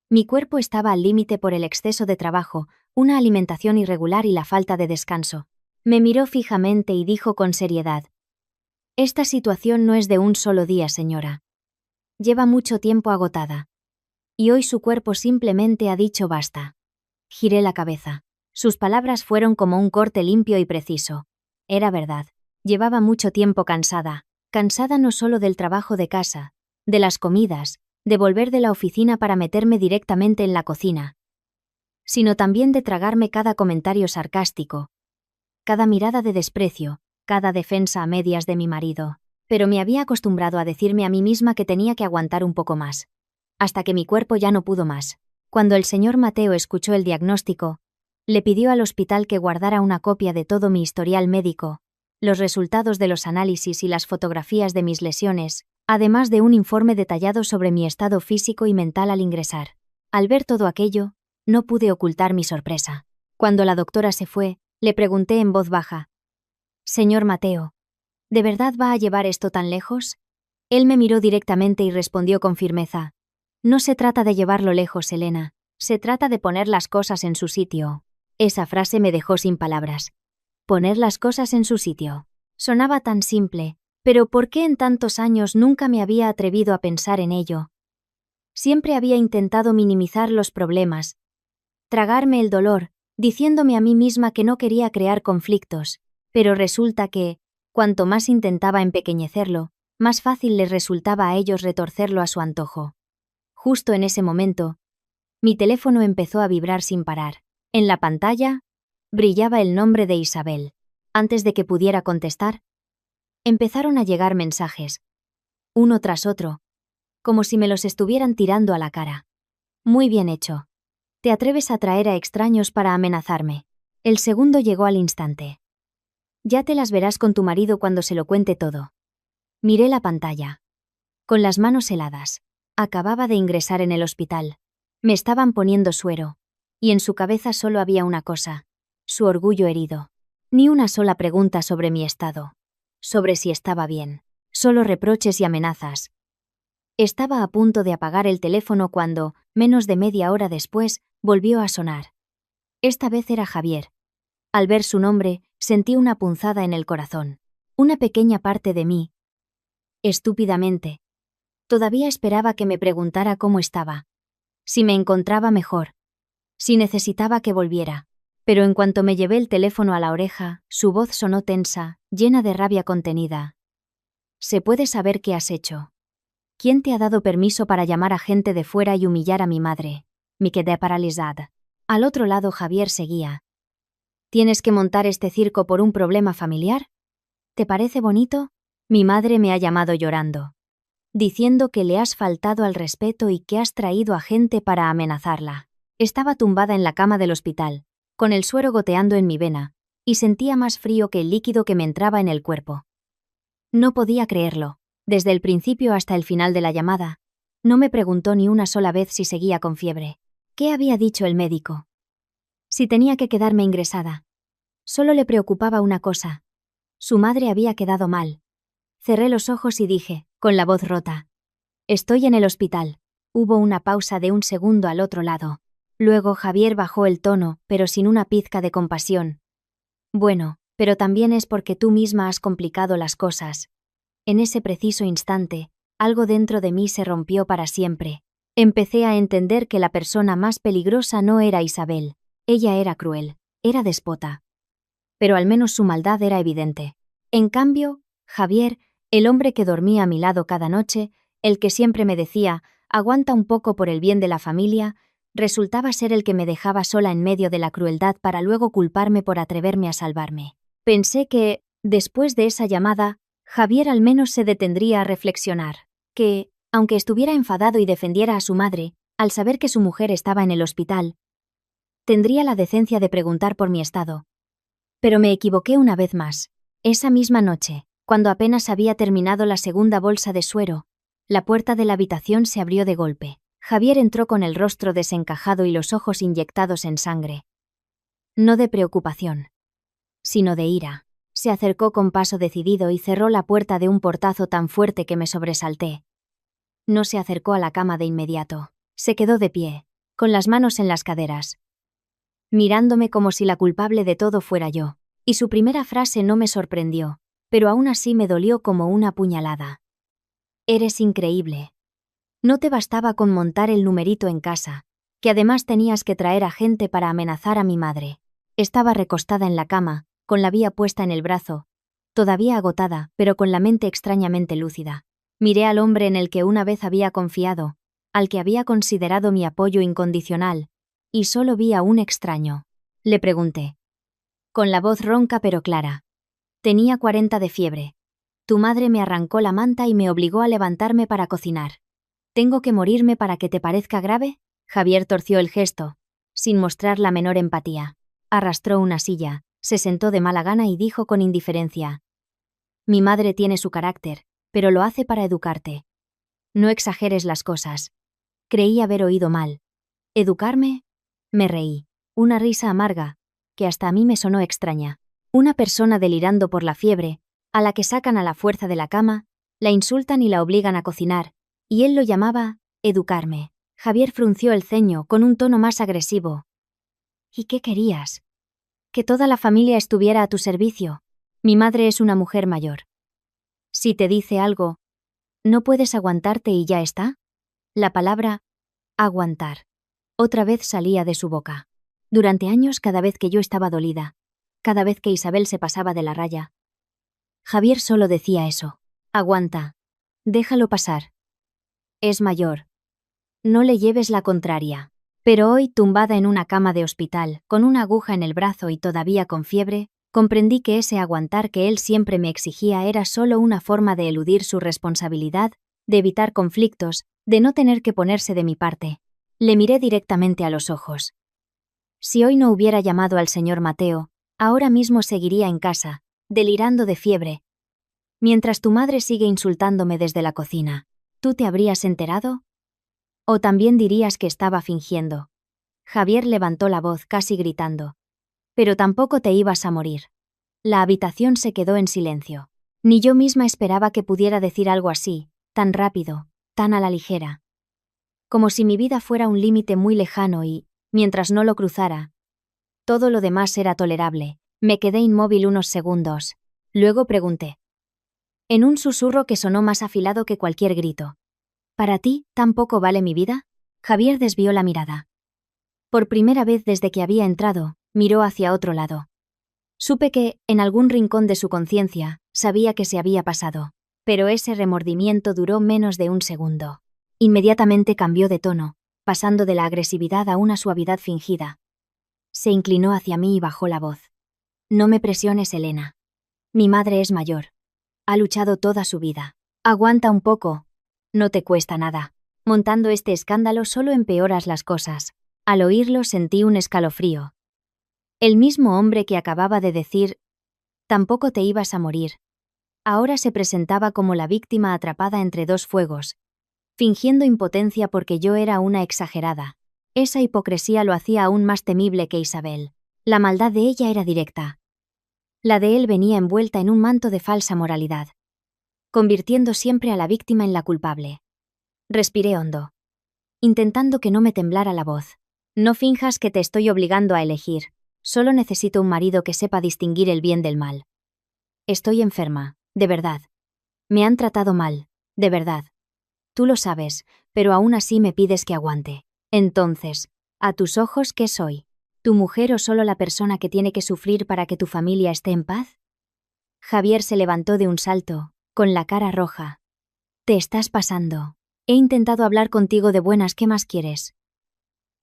A: Mi cuerpo estaba al límite por el exceso de trabajo, una alimentación irregular y la falta de descanso. Me miró fijamente y dijo con seriedad: «Esta situación no es de un solo día, señora. Lleva mucho tiempo agotada. Y hoy su cuerpo simplemente ha dicho basta». Giré la cabeza. Sus palabras fueron como un corte limpio y preciso. Era verdad. Llevaba mucho tiempo cansada. Cansada no solo del trabajo de casa, de las comidas, de volver de la oficina para meterme directamente en la cocina, sino también de tragarme cada comentario sarcástico, cada mirada de desprecio, cada defensa a medias de mi marido. Pero me había acostumbrado a decirme a mí misma que tenía que aguantar un poco más. Hasta que mi cuerpo ya no pudo más. Cuando el señor Mateo escuchó el diagnóstico, le pidió al hospital que guardara una copia de todo mi historial médico, los resultados de los análisis y las fotografías de mis lesiones, además de un informe detallado sobre mi estado físico y mental al ingresar. Al ver todo aquello, no pude ocultar mi sorpresa. Cuando la doctora se fue, le pregunté en voz baja: «Señor Mateo, ¿de verdad va a llevar esto tan lejos?». Él me miró directamente y respondió con firmeza: «No se trata de llevarlo lejos, Elena, se trata de poner las cosas en su sitio». Esa frase me dejó sin palabras. Poner las cosas en su sitio. Sonaba tan simple, pero ¿por qué en tantos años nunca me había atrevido a pensar en ello? Siempre había intentado minimizar los problemas, tragarme el dolor, diciéndome a mí misma que no quería crear conflictos, pero resulta que, cuanto más intentaba empequeñecerlo, más fácil les resultaba a ellos retorcerlo a su antojo. Justo en ese momento, mi teléfono empezó a vibrar sin parar. En la pantalla brillaba el nombre de Isabel. Antes de que pudiera contestar, empezaron a llegar mensajes, uno tras otro, como si me los estuvieran tirando a la cara. «Muy bien hecho. Te atreves a traer a extraños para amenazarme». El segundo llegó al instante. «Ya te las verás con tu marido cuando se lo cuente todo». Miré la pantalla. Con las manos heladas. Acababa de ingresar en el hospital. Me estaban poniendo suero. Y en su cabeza solo había una cosa: su orgullo herido. Ni una sola pregunta sobre mi estado. Sobre si estaba bien. Solo reproches y amenazas. Estaba a punto de apagar el teléfono cuando, menos de media hora después, volvió a sonar. Esta vez era Javier. Al ver su nombre, sentí una punzada en el corazón. Una pequeña parte de mí, estúpidamente, todavía esperaba que me preguntara cómo estaba. Si me encontraba mejor. Si necesitaba que volviera. Pero en cuanto me llevé el teléfono a la oreja, su voz sonó tensa, llena de rabia contenida. «¿Se puede saber qué has hecho? ¿Quién te ha dado permiso para llamar a gente de fuera y humillar a mi madre?». Me quedé paralizada. Al otro lado Javier seguía. «¿Tienes que montar este circo por un problema familiar? ¿Te parece bonito? Mi madre me ha llamado llorando, diciendo que le has faltado al respeto y que has traído a gente para amenazarla». Estaba tumbada en la cama del hospital, con el suero goteando en mi vena, y sentía más frío que el líquido que me entraba en el cuerpo. No podía creerlo. Desde el principio hasta el final de la llamada, no me preguntó ni una sola vez si seguía con fiebre. ¿Qué había dicho el médico? Si tenía que quedarme ingresada. Solo le preocupaba una cosa. Su madre había quedado mal. Cerré los ojos y dije, con la voz rota: «Estoy en el hospital». Hubo una pausa de un segundo al otro lado. Luego Javier bajó el tono, pero sin una pizca de compasión. Bueno, pero también es porque tú misma has complicado las cosas. En ese preciso instante, algo dentro de mí se rompió para siempre. Empecé a entender que la persona más peligrosa no era Isabel. Ella era cruel, era déspota. Pero al menos su maldad era evidente. En cambio, Javier, el hombre que dormía a mi lado cada noche, el que siempre me decía, aguanta un poco por el bien de la familia, resultaba ser el que me dejaba sola en medio de la crueldad para luego culparme por atreverme a salvarme. Pensé que, después de esa llamada, Javier al menos se detendría a reflexionar, que, aunque estuviera enfadado y defendiera a su madre, al saber que su mujer estaba en el hospital, tendría la decencia de preguntar por mi estado. Pero me equivoqué una vez más. Esa misma noche, cuando apenas había terminado la segunda bolsa de suero, la puerta de la habitación se abrió de golpe. Javier entró con el rostro desencajado y los ojos inyectados en sangre. No de preocupación, sino de ira. Se acercó con paso decidido y cerró la puerta de un portazo tan fuerte que me sobresalté. No se acercó a la cama de inmediato. Se quedó de pie, con las manos en las caderas, mirándome como si la culpable de todo fuera yo. Y su primera frase no me sorprendió, pero aún así me dolió como una puñalada. Eres increíble. No te bastaba con montar el numerito en casa, que además tenías que traer a gente para amenazar a mi madre. Estaba recostada en la cama, con la vía puesta en el brazo, todavía agotada, pero con la mente extrañamente lúcida. Miré al hombre en el que una vez había confiado, al que había considerado mi apoyo incondicional, y solo vi a un extraño. Le pregunté, con la voz ronca pero clara. Tenía 40 de fiebre. Tu madre me arrancó la manta y me obligó a levantarme para cocinar. ¿Tengo que morirme para que te parezca grave? Javier torció el gesto, sin mostrar la menor empatía. Arrastró una silla, se sentó de mala gana y dijo con indiferencia: Mi madre tiene su carácter, pero lo hace para educarte. No exageres las cosas. Creí haber oído mal. ¿Educarme? Me reí. Una risa amarga, que hasta a mí me sonó extraña. Una persona delirando por la fiebre, a la que sacan a la fuerza de la cama, la insultan y la obligan a cocinar, y él lo llamaba educarme. Javier frunció el ceño con un tono más agresivo. ¿Y qué querías? Que toda la familia estuviera a tu servicio. Mi madre es una mujer mayor. Si te dice algo, ¿no puedes aguantarte y ya está? La palabra aguantar otra vez salía de su boca. Durante años, cada vez que yo estaba dolida, cada vez que Isabel se pasaba de la raya, Javier solo decía eso. Aguanta. Déjalo pasar. Es mayor. No le lleves la contraria. Pero hoy, tumbada en una cama de hospital, con una aguja en el brazo y todavía con fiebre, comprendí que ese aguantar que él siempre me exigía era solo una forma de eludir su responsabilidad, de evitar conflictos, de no tener que ponerse de mi parte. Le miré directamente a los ojos. Si hoy no hubiera llamado al señor Mateo, ahora mismo seguiría en casa, delirando de fiebre. Mientras tu madre sigue insultándome desde la cocina, ¿tú te habrías enterado? ¿O también dirías que estaba fingiendo? Javier levantó la voz casi gritando. Pero tampoco te ibas a morir. La habitación se quedó en silencio. Ni yo misma esperaba que pudiera decir algo así, tan rápido, tan a la ligera. Como si mi vida fuera un límite muy lejano y, mientras no lo cruzara, todo lo demás era tolerable. Me quedé inmóvil unos segundos. Luego pregunté, en un susurro que sonó más afilado que cualquier grito: ¿para ti tampoco vale mi vida? Javier desvió la mirada. Por primera vez desde que había entrado, miró hacia otro lado. Supe que, en algún rincón de su conciencia, sabía que se había pasado, pero ese remordimiento duró menos de un segundo. Inmediatamente cambió de tono, pasando de la agresividad a una suavidad fingida. Se inclinó hacia mí y bajó la voz. No me presiones, Elena. Mi madre es mayor. Ha luchado toda su vida. Aguanta un poco. No te cuesta nada. Montando este escándalo solo empeoras las cosas. Al oírlo sentí un escalofrío. El mismo hombre que acababa de decir, tampoco te ibas a morir, ahora se presentaba como la víctima atrapada entre dos fuegos, fingiendo impotencia porque yo era una exagerada. Esa hipocresía lo hacía aún más temible que Isabel. La maldad de ella era directa. La de él venía envuelta en un manto de falsa moralidad, convirtiendo siempre a la víctima en la culpable. Respiré hondo, intentando que no me temblara la voz. No finjas que te estoy obligando a elegir. Solo necesito un marido que sepa distinguir el bien del mal. Estoy enferma, de verdad. Me han tratado mal, de verdad. Tú lo sabes, pero aún así me pides que aguante. Entonces, ¿a tus ojos qué soy? ¿Tu mujer o solo la persona que tiene que sufrir para que tu familia esté en paz? Javier se levantó de un salto, con la cara roja. Te estás pasando. He intentado hablar contigo de buenas, ¿qué más quieres?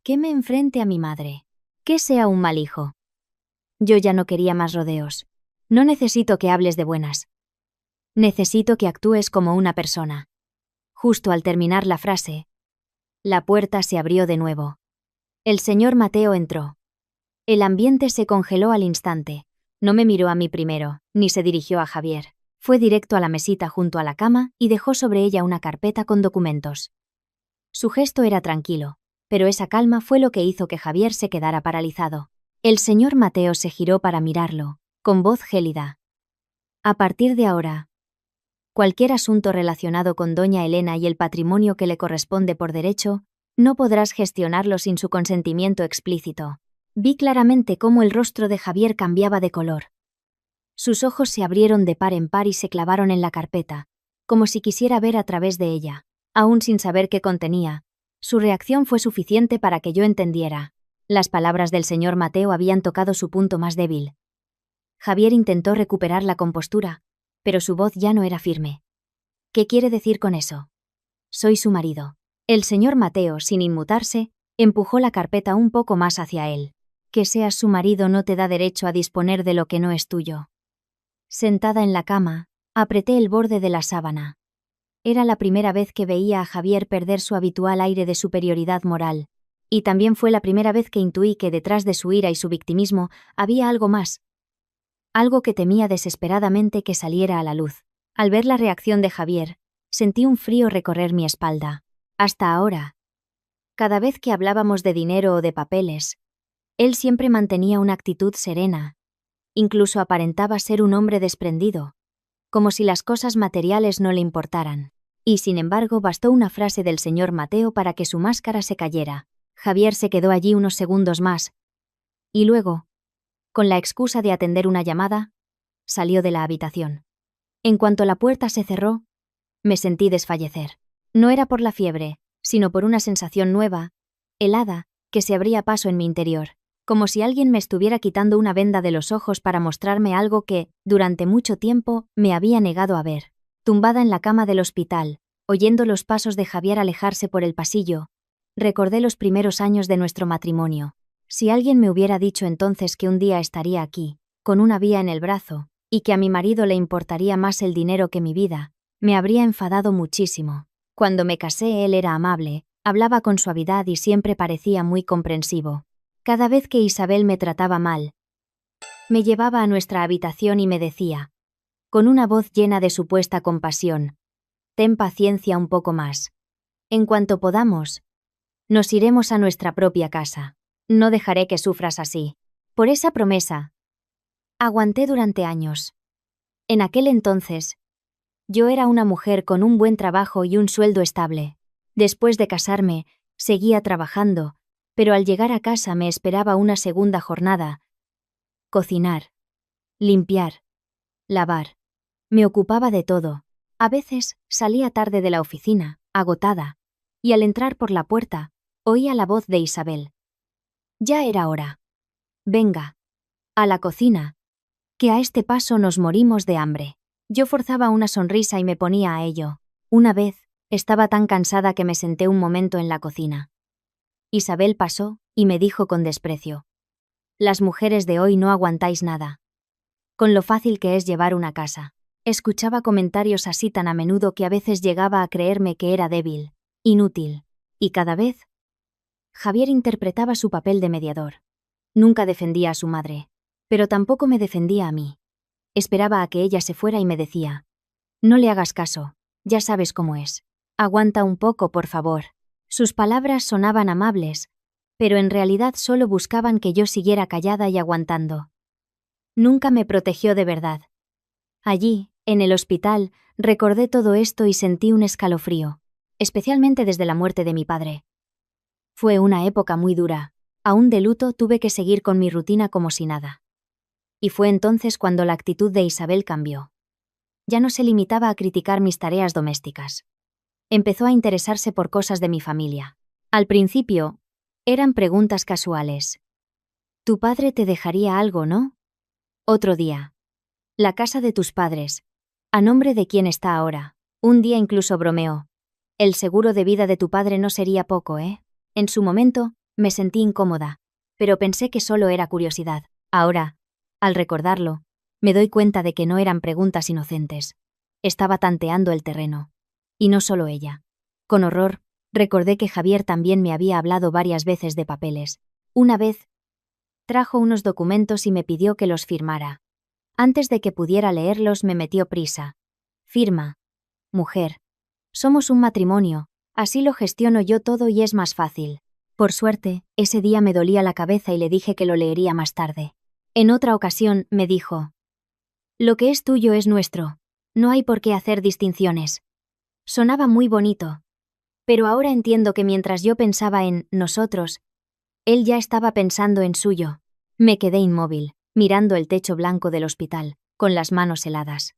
A: Que me enfrente a mi madre. Que sea un mal hijo. Yo ya no quería más rodeos. No necesito que hables de buenas. Necesito que actúes como una persona. Justo al terminar la frase, la puerta se abrió de nuevo. El señor Mateo entró. El ambiente se congeló al instante. No me miró a mí primero, ni se dirigió a Javier. Fue directo a la mesita junto a la cama y dejó sobre ella una carpeta con documentos. Su gesto era tranquilo, pero esa calma fue lo que hizo que Javier se quedara paralizado. El señor Mateo se giró para mirarlo, con voz gélida. A partir de ahora, cualquier asunto relacionado con doña Elena y el patrimonio que le corresponde por derecho, no podrás gestionarlo sin su consentimiento explícito. Vi claramente cómo el rostro de Javier cambiaba de color. Sus ojos se abrieron de par en par y se clavaron en la carpeta, como si quisiera ver a través de ella, aún sin saber qué contenía. Su reacción fue suficiente para que yo entendiera. Las palabras del señor Mateo habían tocado su punto más débil. Javier intentó recuperar la compostura, pero su voz ya no era firme. ¿Qué quiere decir con eso? Soy su marido. El señor Mateo, sin inmutarse, empujó la carpeta un poco más hacia él. Que seas su marido no te da derecho a disponer de lo que no es tuyo. Sentada en la cama, apreté el borde de la sábana. Era la primera vez que veía a Javier perder su habitual aire de superioridad moral, y también fue la primera vez que intuí que detrás de su ira y su victimismo había algo más. Algo que temía desesperadamente que saliera a la luz. Al ver la reacción de Javier, sentí un frío recorrer mi espalda. Hasta ahora, cada vez que hablábamos de dinero o de papeles, él siempre mantenía una actitud serena. Incluso aparentaba ser un hombre desprendido, como si las cosas materiales no le importaran. Y sin embargo bastó una frase del señor Mateo para que su máscara se cayera. Javier se quedó allí unos segundos más. Y luego, con la excusa de atender una llamada, salió de la habitación. En cuanto la puerta se cerró, me sentí desfallecer. No era por la fiebre, sino por una sensación nueva, helada, que se abría paso en mi interior, como si alguien me estuviera quitando una venda de los ojos para mostrarme algo que, durante mucho tiempo, me había negado a ver. Tumbada en la cama del hospital, oyendo los pasos de Javier alejarse por el pasillo, recordé los primeros años de nuestro matrimonio. Si alguien me hubiera dicho entonces que un día estaría aquí, con una vía en el brazo, y que a mi marido le importaría más el dinero que mi vida, me habría enfadado muchísimo. Cuando me casé él era amable, hablaba con suavidad y siempre parecía muy comprensivo. Cada vez que Isabel me trataba mal, me llevaba a nuestra habitación y me decía, con una voz llena de supuesta compasión, ten paciencia un poco más. En cuanto podamos, nos iremos a nuestra propia casa. No dejaré que sufras así. Por esa promesa, aguanté durante años. En aquel entonces, yo era una mujer con un buen trabajo y un sueldo estable. Después de casarme, seguía trabajando, pero al llegar a casa me esperaba una segunda jornada. Cocinar, limpiar, lavar. Me ocupaba de todo. A veces salía tarde de la oficina, agotada, y al entrar por la puerta, oía la voz de Isabel. Ya era hora. Venga, a la cocina, que a este paso nos morimos de hambre. Yo forzaba una sonrisa y me ponía a ello. Una vez, estaba tan cansada que me senté un momento en la cocina. Isabel pasó y me dijo con desprecio: las mujeres de hoy no aguantáis nada. Con lo fácil que es llevar una casa. Escuchaba comentarios así tan a menudo que a veces llegaba a creerme que era débil, inútil, y cada vez Javier interpretaba su papel de mediador. Nunca defendía a su madre, pero tampoco me defendía a mí. Esperaba a que ella se fuera y me decía: no le hagas caso, ya sabes cómo es. Aguanta un poco, por favor. Sus palabras sonaban amables, pero en realidad solo buscaban que yo siguiera callada y aguantando. Nunca me protegió de verdad. Allí, en el hospital, recordé todo esto y sentí un escalofrío, especialmente desde la muerte de mi padre. Fue una época muy dura. Aún de luto, tuve que seguir con mi rutina como si nada. Y fue entonces cuando la actitud de Isabel cambió. Ya no se limitaba a criticar mis tareas domésticas. Empezó a interesarse por cosas de mi familia. Al principio, eran preguntas casuales. «Tu padre te dejaría algo, ¿no?» Otro día. «La casa de tus padres. ¿A nombre de quién está ahora?» Un día incluso bromeó. «El seguro de vida de tu padre no sería poco, ¿eh?» En su momento, me sentí incómoda, pero pensé que solo era curiosidad. Ahora, al recordarlo, me doy cuenta de que no eran preguntas inocentes. Estaba tanteando el terreno. Y no solo ella. Con horror, recordé que Javier también me había hablado varias veces de papeles. Una vez, trajo unos documentos y me pidió que los firmara. Antes de que pudiera leerlos me metió prisa. «Firma. Mujer. Somos un matrimonio, así lo gestiono yo todo y es más fácil». Por suerte, ese día me dolía la cabeza y le dije que lo leería más tarde. En otra ocasión, me dijo: «Lo que es tuyo es nuestro. No hay por qué hacer distinciones». Sonaba muy bonito. Pero ahora entiendo que mientras yo pensaba en nosotros, él ya estaba pensando en suyo. Me quedé inmóvil, mirando el techo blanco del hospital, con las manos heladas.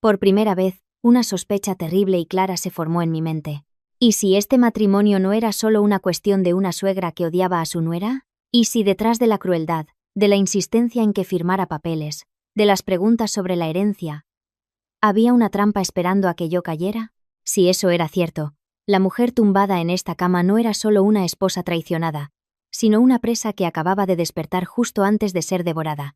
A: Por primera vez, una sospecha terrible y clara se formó en mi mente. ¿Y si este matrimonio no era solo una cuestión de una suegra que odiaba a su nuera? ¿Y si detrás de la crueldad, de la insistencia en que firmara papeles, de las preguntas sobre la herencia, había una trampa esperando a que yo cayera? Si eso era cierto, la mujer tumbada en esta cama no era solo una esposa traicionada, sino una presa que acababa de despertar justo antes de ser devorada.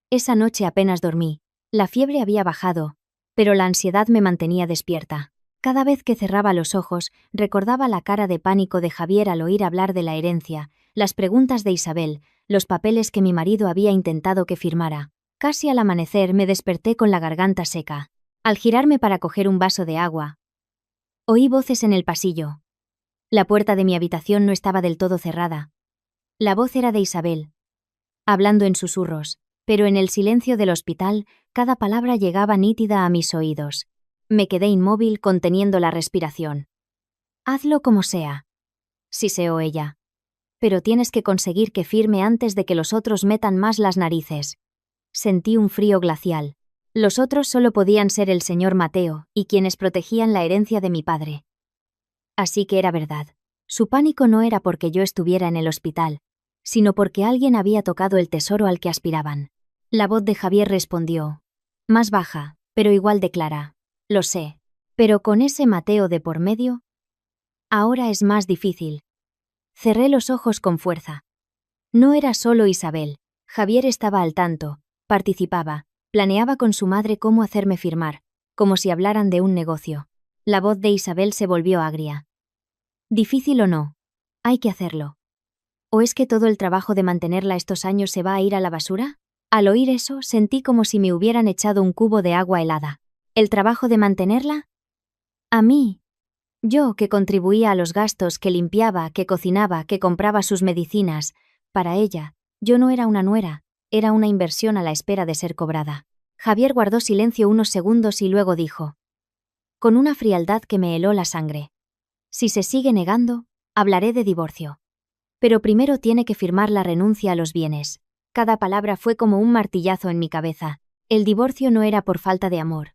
A: Esa noche apenas dormí. La fiebre había bajado, pero la ansiedad me mantenía despierta. Cada vez que cerraba los ojos, recordaba la cara de pánico de Javier al oír hablar de la herencia, las preguntas de Isabel, los papeles que mi marido había intentado que firmara. Casi al amanecer me desperté con la garganta seca. Al girarme para coger un vaso de agua, oí voces en el pasillo. La puerta de mi habitación no estaba del todo cerrada. La voz era de Isabel, hablando en susurros, pero en el silencio del hospital, cada palabra llegaba nítida a mis oídos. Me quedé inmóvil conteniendo la respiración. «Hazlo como sea», siseó ella. «Pero tienes que conseguir que firme antes de que los otros metan más las narices». Sentí un frío glacial. Los otros solo podían ser el señor Mateo y quienes protegían la herencia de mi padre. Así que era verdad. Su pánico no era porque yo estuviera en el hospital, sino porque alguien había tocado el tesoro al que aspiraban. La voz de Javier respondió, más baja, pero igual de clara. «Lo sé, pero con ese Mateo de por medio, ahora es más difícil». Cerré los ojos con fuerza. No era solo Isabel. Javier estaba al tanto, participaba, planeaba con su madre cómo hacerme firmar, como si hablaran de un negocio. La voz de Isabel se volvió agria. «Difícil o no, hay que hacerlo. ¿O es que todo el trabajo de mantenerla estos años se va a ir a la basura?» Al oír eso, sentí como si me hubieran echado un cubo de agua helada. ¿El trabajo de mantenerla? ¿A mí? Yo, que contribuía a los gastos, que limpiaba, que cocinaba, que compraba sus medicinas. Para ella, yo no era una nuera, era una inversión a la espera de ser cobrada. Javier guardó silencio unos segundos y luego dijo, con una frialdad que me heló la sangre: «Si se sigue negando, hablaré de divorcio. Pero primero tiene que firmar la renuncia a los bienes». Cada palabra fue como un martillazo en mi cabeza. El divorcio no era por falta de amor.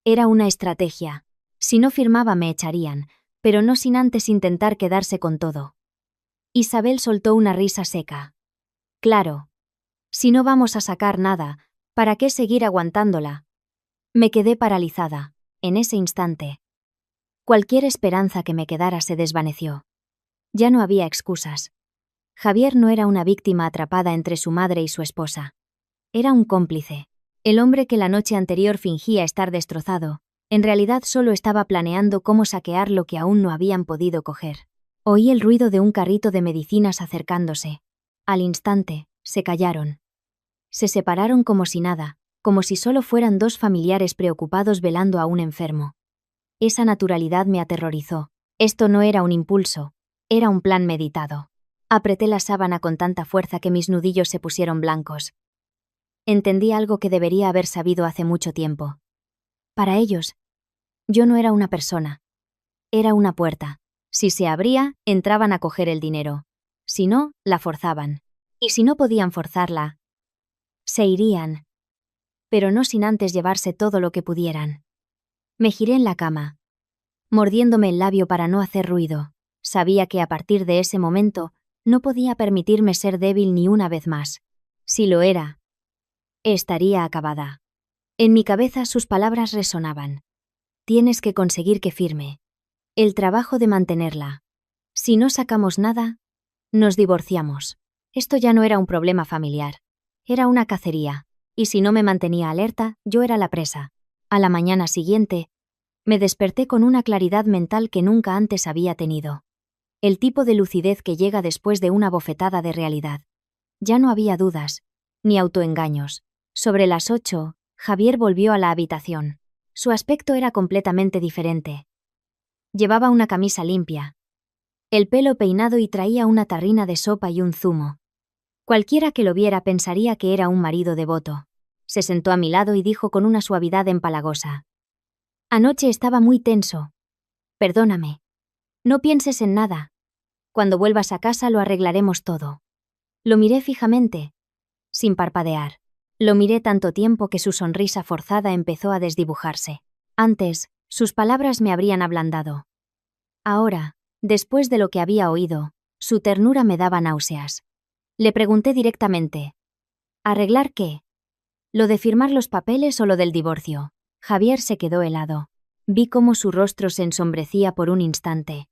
A: Era una estrategia. Si no firmaba me echarían, pero no sin antes intentar quedarse con todo. Isabel soltó una risa seca. «Claro. Si no vamos a sacar nada, ¿para qué seguir aguantándola?» Me quedé paralizada. En ese instante, cualquier esperanza que me quedara se desvaneció. Ya no había excusas. Javier no era una víctima atrapada entre su madre y su esposa. Era un cómplice. El hombre que la noche anterior fingía estar destrozado, en realidad solo estaba planeando cómo saquear lo que aún no habían podido coger. Oí el ruido de un carrito de medicinas acercándose. Al instante, se callaron. Se separaron como si nada, como si solo fueran dos familiares preocupados velando a un enfermo. Esa naturalidad me aterrorizó. Esto no era un impulso, era un plan meditado. Apreté la sábana con tanta fuerza que mis nudillos se pusieron blancos. Entendí algo que debería haber sabido hace mucho tiempo. Para ellos, yo no era una persona. Era una puerta. Si se abría, entraban a coger el dinero. Si no, la forzaban. Y si no podían forzarla, se irían. Pero no sin antes llevarse todo lo que pudieran. Me giré en la cama, mordiéndome el labio para no hacer ruido. Sabía que a partir de ese momento no podía permitirme ser débil ni una vez más. Si lo era, estaría acabada. En mi cabeza sus palabras resonaban. Tienes que conseguir que firme. El trabajo de mantenerla. Si no sacamos nada, nos divorciamos. Esto ya no era un problema familiar. Era una cacería. Y si no me mantenía alerta, yo era la presa. A la mañana siguiente, me desperté con una claridad mental que nunca antes había tenido. El tipo de lucidez que llega después de una bofetada de realidad. Ya no había dudas, ni autoengaños. Sobre las 8, Javier volvió a la habitación. Su aspecto era completamente diferente. Llevaba una camisa limpia, el pelo peinado y traía una tarrina de sopa y un zumo. Cualquiera que lo viera pensaría que era un marido devoto. Se sentó a mi lado y dijo con una suavidad empalagosa: Anoche estaba muy tenso. Perdóname. No pienses en nada. Cuando vuelvas a casa lo arreglaremos todo. Lo miré fijamente, sin parpadear. Lo miré tanto tiempo que su sonrisa forzada empezó a desdibujarse. Antes, sus palabras me habrían ablandado. Ahora, después de lo que había oído, su ternura me daba náuseas. Le pregunté directamente: ¿arreglar qué? ¿Lo de firmar los papeles o lo del divorcio? Javier se quedó helado. Vi cómo su rostro se ensombrecía por un instante.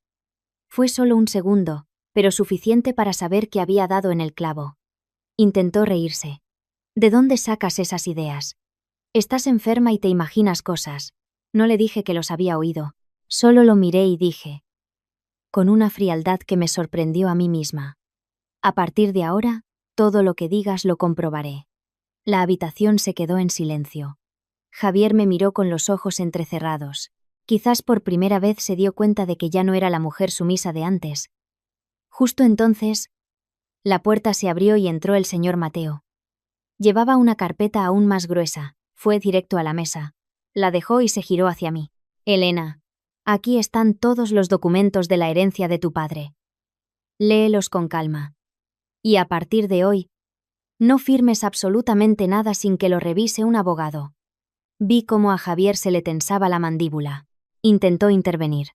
A: Fue solo un segundo, pero suficiente para saber que había dado en el clavo. Intentó reírse. ¿De dónde sacas esas ideas? Estás enferma y te imaginas cosas. No le dije que los había oído. Solo lo miré y dije, con una frialdad que me sorprendió a mí misma: a partir de ahora, todo lo que digas lo comprobaré. La habitación se quedó en silencio. Javier me miró con los ojos entrecerrados. Quizás por primera vez se dio cuenta de que ya no era la mujer sumisa de antes. Justo entonces, la puerta se abrió y entró el señor Mateo. Llevaba una carpeta aún más gruesa. Fue directo a la mesa. La dejó y se giró hacia mí. Elena, aquí están todos los documentos de la herencia de tu padre. Léelos con calma. Y a partir de hoy, no firmes absolutamente nada sin que lo revise un abogado. Vi cómo a Javier se le tensaba la mandíbula. Intentó intervenir.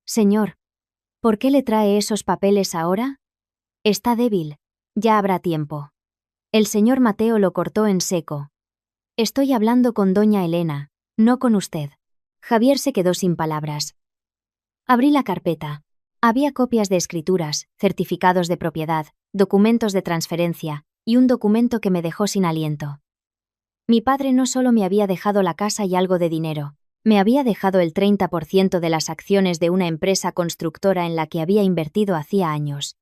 A: Señor, ¿por qué le trae esos papeles ahora? Está débil. Ya habrá tiempo. El señor Mateo lo cortó en seco. Estoy hablando con doña Elena, no con usted. Javier se quedó sin palabras. Abrí la carpeta. Había copias de escrituras, certificados de propiedad, documentos de transferencia y un documento que me dejó sin aliento. Mi padre no solo me había dejado la casa y algo de dinero, me había dejado el 30% de las acciones de una empresa constructora en la que había invertido hacía años.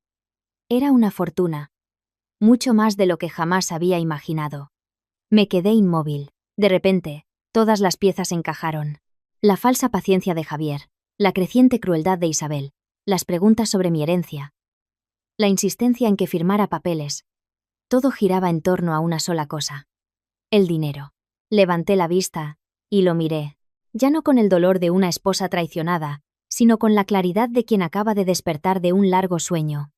A: Era una fortuna. Mucho más de lo que jamás había imaginado. Me quedé inmóvil. De repente, todas las piezas encajaron. La falsa paciencia de Javier, la creciente crueldad de Isabel, las preguntas sobre mi herencia, la insistencia en que firmara papeles. Todo giraba en torno a una sola cosa: el dinero. Levanté la vista y lo miré, ya no con el dolor de una esposa traicionada, sino con la claridad de quien acaba de despertar de un largo sueño.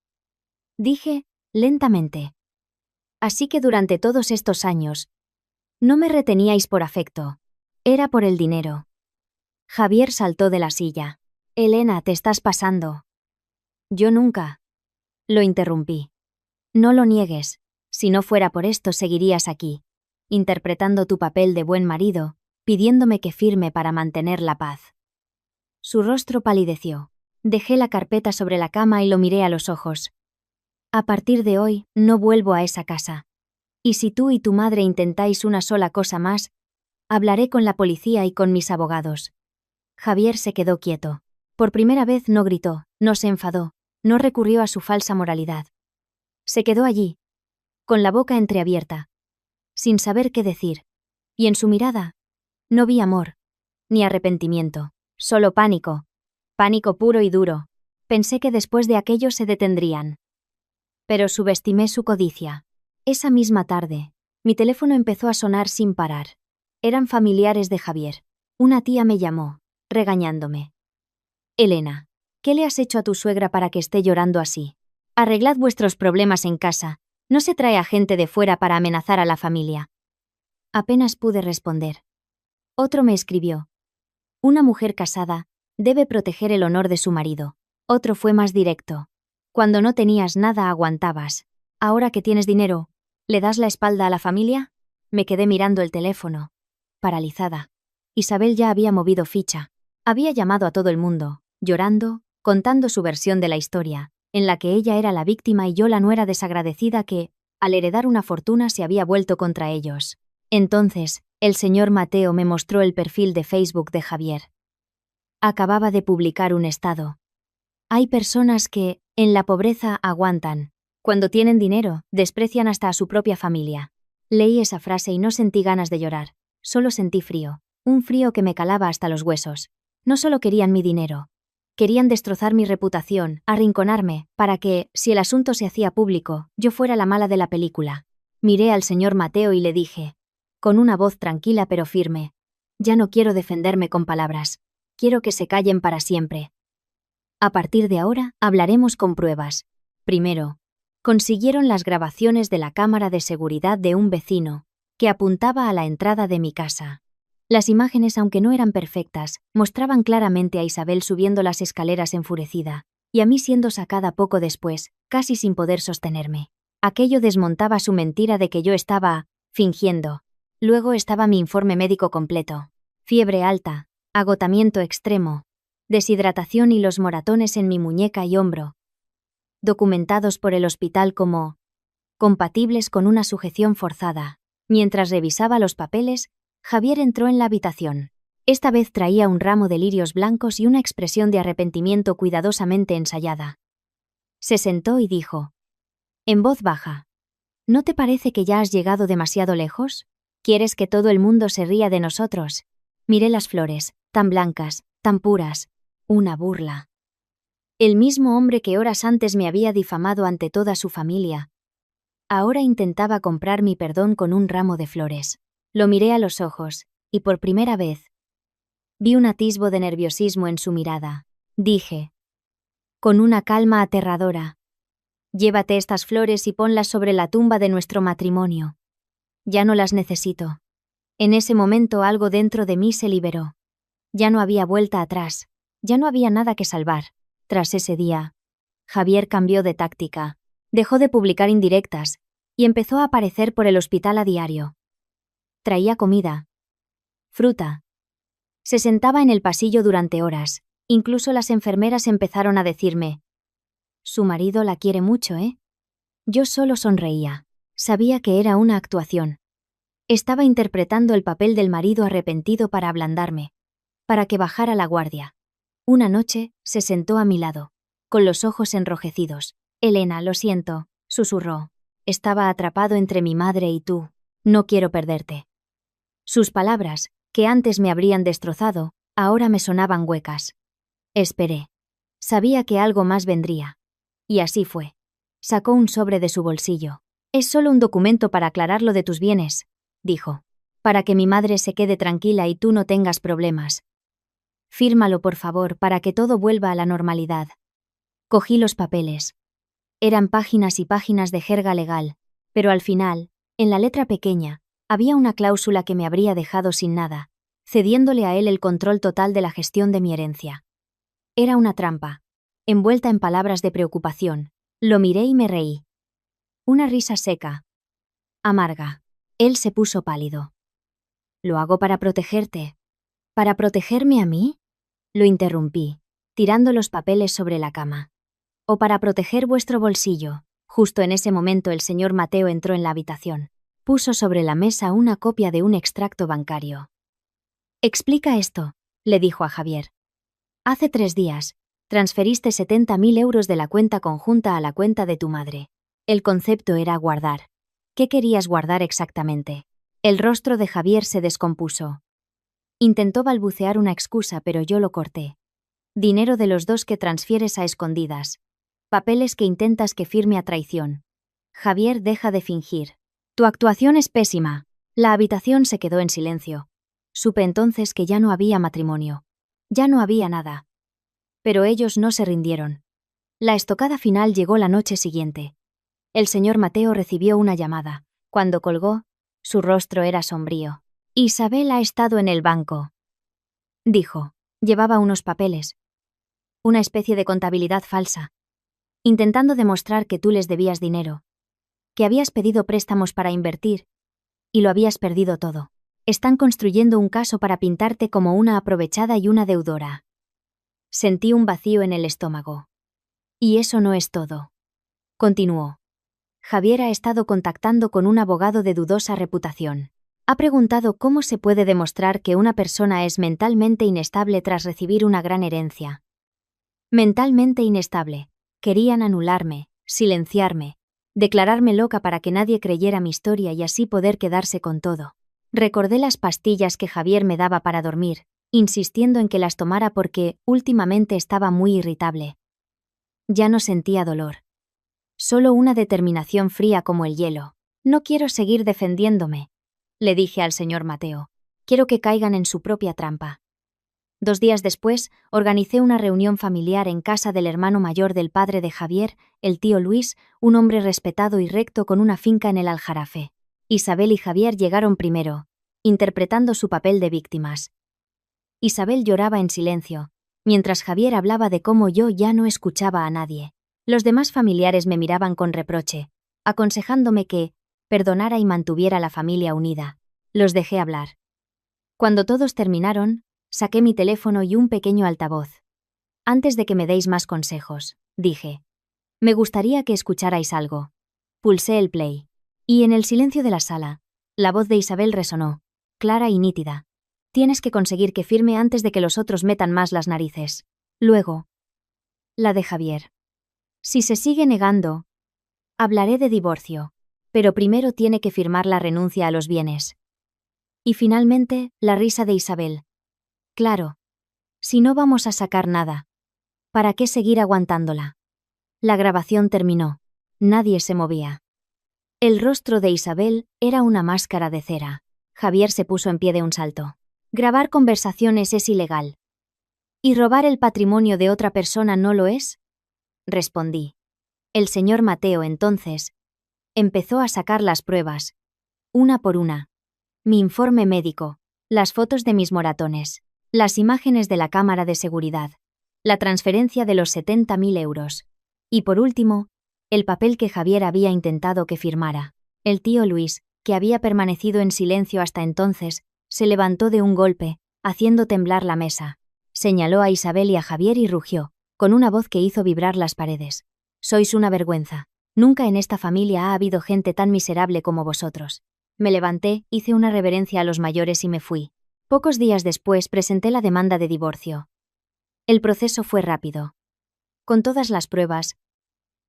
A: Dije, lentamente: así que durante todos estos años, no me reteníais por afecto, era por el dinero. Javier saltó de la silla. Elena, te estás pasando. Yo nunca. Lo interrumpí. No lo niegues. Si no fuera por esto seguirías aquí, interpretando tu papel de buen marido, pidiéndome que firme para mantener la paz. Su rostro palideció. Dejé la carpeta sobre la cama y lo miré a los ojos. A partir de hoy, no vuelvo a esa casa. Y si tú y tu madre intentáis una sola cosa más, hablaré con la policía y con mis abogados. Javier se quedó quieto. Por primera vez no gritó, no se enfadó, no recurrió a su falsa moralidad. Se quedó allí, con la boca entreabierta, sin saber qué decir. Y en su mirada, no vi amor, ni arrepentimiento, solo pánico. Pánico puro y duro. Pensé que después de aquello se detendrían. Pero subestimé su codicia. Esa misma tarde, mi teléfono empezó a sonar sin parar. Eran familiares de Javier. Una tía me llamó, regañándome. Elena, ¿qué le has hecho a tu suegra para que esté llorando así? Arreglad vuestros problemas en casa. No se trae a gente de fuera para amenazar a la familia. Apenas pude responder. Otro me escribió. Una mujer casada debe proteger el honor de su marido. Otro fue más directo. Cuando no tenías nada aguantabas. Ahora que tienes dinero, ¿le das la espalda a la familia? Me quedé mirando el teléfono. Paralizada. Isabel ya había movido ficha. Había llamado a todo el mundo, llorando, contando su versión de la historia, en la que ella era la víctima y yo la nuera desagradecida que, al heredar una fortuna, se había vuelto contra ellos. Entonces, el señor Mateo me mostró el perfil de Facebook de Javier. Acababa de publicar un estado. Hay personas que, en la pobreza, aguantan. Cuando tienen dinero, desprecian hasta a su propia familia. Leí esa frase y no sentí ganas de llorar. Solo sentí frío. Un frío que me calaba hasta los huesos. No solo querían mi dinero. Querían destrozar mi reputación, arrinconarme, para que, si el asunto se hacía público, yo fuera la mala de la película. Miré al señor Mateo y le dije, con una voz tranquila pero firme, ya no quiero defenderme con palabras. Quiero que se callen para siempre. A partir de ahora, hablaremos con pruebas. Primero, consiguieron las grabaciones de la cámara de seguridad de un vecino, que apuntaba a la entrada de mi casa. Las imágenes, aunque no eran perfectas, mostraban claramente a Isabel subiendo las escaleras enfurecida, y a mí siendo sacada poco después, casi sin poder sostenerme. Aquello desmontaba su mentira de que yo estaba fingiendo. Luego estaba mi informe médico completo. Fiebre alta, agotamiento extremo, deshidratación y los moratones en mi muñeca y hombro, documentados por el hospital como compatibles con una sujeción forzada. Mientras revisaba los papeles, Javier entró en la habitación. Esta vez traía un ramo de lirios blancos y una expresión de arrepentimiento cuidadosamente ensayada. Se sentó y dijo, en voz baja, ¿no te parece que ya has llegado demasiado lejos? ¿Quieres que todo el mundo se ría de nosotros? Miré las flores, tan blancas, tan puras. Una burla. El mismo hombre que horas antes me había difamado ante toda su familia, ahora intentaba comprar mi perdón con un ramo de flores. Lo miré a los ojos, y por primera vez vi un atisbo de nerviosismo en su mirada. Dije, con una calma aterradora, llévate estas flores y ponlas sobre la tumba de nuestro matrimonio. Ya no las necesito. En ese momento algo dentro de mí se liberó. Ya no había vuelta atrás. Ya no había nada que salvar. Tras ese día, Javier cambió de táctica, dejó de publicar indirectas y empezó a aparecer por el hospital a diario. Traía comida, fruta. Se sentaba en el pasillo durante horas. Incluso las enfermeras empezaron a decirme, su marido la quiere mucho, ¿eh? Yo solo sonreía. Sabía que era una actuación. Estaba interpretando el papel del marido arrepentido para ablandarme, para que bajara la guardia. Una noche, se sentó a mi lado, con los ojos enrojecidos. Elena, lo siento, susurró. Estaba atrapado entre mi madre y tú. No quiero perderte. Sus palabras, que antes me habrían destrozado, ahora me sonaban huecas. Esperé. Sabía que algo más vendría. Y así fue. Sacó un sobre de su bolsillo. Es solo un documento para aclarar lo de tus bienes, dijo. Para que mi madre se quede tranquila y tú no tengas problemas. Fírmalo, por favor, para que todo vuelva a la normalidad. Cogí los papeles. Eran páginas y páginas de jerga legal, pero al final, en la letra pequeña, había una cláusula que me habría dejado sin nada, cediéndole a él el control total de la gestión de mi herencia. Era una trampa. Envuelta en palabras de preocupación, lo miré y me reí. Una risa seca, amarga. Él se puso pálido. ¿Lo hago para protegerte? ¿Para protegerme a mí? Lo interrumpí, tirando los papeles sobre la cama. ¿O para proteger vuestro bolsillo? Justo en ese momento el señor Mateo entró en la habitación. Puso sobre la mesa una copia de un extracto bancario. Explica esto, le dijo a Javier. Hace 3 días, transferiste 70.000 euros de la cuenta conjunta a la cuenta de tu madre. El concepto era guardar. ¿Qué querías guardar exactamente? El rostro de Javier se descompuso. Intentó balbucear una excusa, pero yo lo corté. Dinero de los dos que transfieres a escondidas. Papeles que intentas que firme a traición. Javier, deja de fingir. Tu actuación es pésima. La habitación se quedó en silencio. Supe entonces que ya no había matrimonio. Ya no había nada. Pero ellos no se rindieron. La estocada final llegó la noche siguiente. El señor Mateo recibió una llamada. Cuando colgó, su rostro era sombrío. Isabel ha estado en el banco, dijo. Llevaba unos papeles. Una especie de contabilidad falsa. Intentando demostrar que tú les debías dinero. Que habías pedido préstamos para invertir. Y lo habías perdido todo. Están construyendo un caso para pintarte como una aprovechada y una deudora. Sentí un vacío en el estómago. Y eso no es todo. Continuó. Javier ha estado contactando con un abogado de dudosa reputación. Ha preguntado cómo se puede demostrar que una persona es mentalmente inestable tras recibir una gran herencia. Mentalmente inestable. Querían anularme, silenciarme, declararme loca para que nadie creyera mi historia y así poder quedarse con todo. Recordé las pastillas que Javier me daba para dormir, insistiendo en que las tomara porque últimamente estaba muy irritable. Ya no sentía dolor. Solo una determinación fría como el hielo. No quiero seguir defendiéndome, le dije al señor Mateo. Quiero que caigan en su propia trampa. 2 días después, organicé una reunión familiar en casa del hermano mayor del padre de Javier, el tío Luis, un hombre respetado y recto con una finca en el Aljarafe. Isabel y Javier llegaron primero, interpretando su papel de víctimas. Isabel lloraba en silencio, mientras Javier hablaba de cómo yo ya no escuchaba a nadie. Los demás familiares me miraban con reproche, aconsejándome que perdonara y mantuviera la familia unida. Los dejé hablar. Cuando todos terminaron, saqué mi teléfono y un pequeño altavoz. Antes de que me deis más consejos, dije. Me gustaría que escucharais algo. Pulsé el play. Y en el silencio de la sala, la voz de Isabel resonó, clara y nítida. Tienes que conseguir que firme antes de que los otros metan más las narices. Luego, la de Javier. Si se sigue negando, hablaré de divorcio, pero primero tiene que firmar la renuncia a los bienes. Y finalmente, la risa de Isabel. Claro. Si no vamos a sacar nada, ¿para qué seguir aguantándola? La grabación terminó. Nadie se movía. El rostro de Isabel era una máscara de cera. Javier se puso en pie de un salto. Grabar conversaciones es ilegal. ¿Y robar el patrimonio de otra persona no lo es? Respondí. El señor Mateo entonces empezó a sacar las pruebas, una por una. Mi informe médico, las fotos de mis moratones, las imágenes de la cámara de seguridad, la transferencia de los 70.000 euros. Y por último, el papel que Javier había intentado que firmara. El tío Luis, que había permanecido en silencio hasta entonces, se levantó de un golpe, haciendo temblar la mesa. Señaló a Isabel y a Javier y rugió, con una voz que hizo vibrar las paredes. Sois una vergüenza. Nunca en esta familia ha habido gente tan miserable como vosotros. Me levanté, hice una reverencia a los mayores y me fui. Pocos días después presenté la demanda de divorcio. El proceso fue rápido. Con todas las pruebas,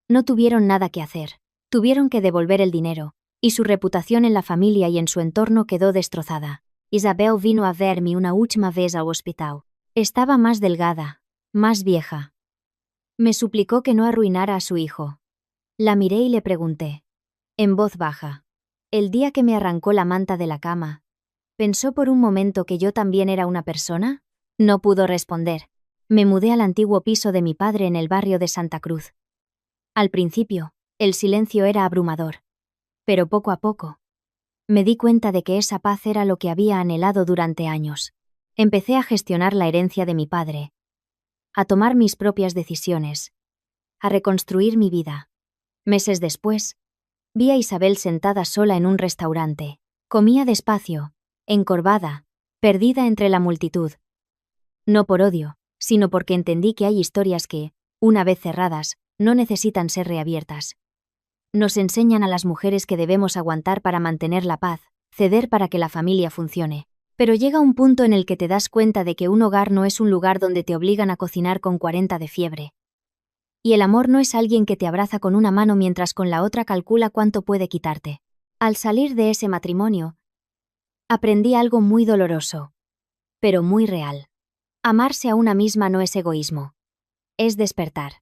A: no tuvieron nada que hacer. Tuvieron que devolver el dinero, y su reputación en la familia y en su entorno quedó destrozada. Isabel vino a verme una última vez al hospital. Estaba más delgada, más vieja. Me suplicó que no arruinara a su hijo. La miré y le pregunté, en voz baja, el día que me arrancó la manta de la cama, ¿pensó por un momento que yo también era una persona? No pudo responder. Me mudé al antiguo piso de mi padre en el barrio de Santa Cruz. Al principio, el silencio era abrumador. Pero poco a poco, me di cuenta de que esa paz era lo que había anhelado durante años. Empecé a gestionar la herencia de mi padre, a tomar mis propias decisiones, a reconstruir mi vida. Meses después, vi a Isabel sentada sola en un restaurante. Comía despacio, encorvada, perdida entre la multitud. No por odio, sino porque entendí que hay historias que, una vez cerradas, no necesitan ser reabiertas. Nos enseñan a las mujeres que debemos aguantar para mantener la paz, ceder para que la familia funcione. Pero llega un punto en el que te das cuenta de que un hogar no es un lugar donde te obligan a cocinar con 40 de fiebre. Y el amor no es alguien que te abraza con una mano mientras con la otra calcula cuánto puede quitarte. Al salir de ese matrimonio, aprendí algo muy doloroso, pero muy real. Amarse a una misma no es egoísmo. Es despertar.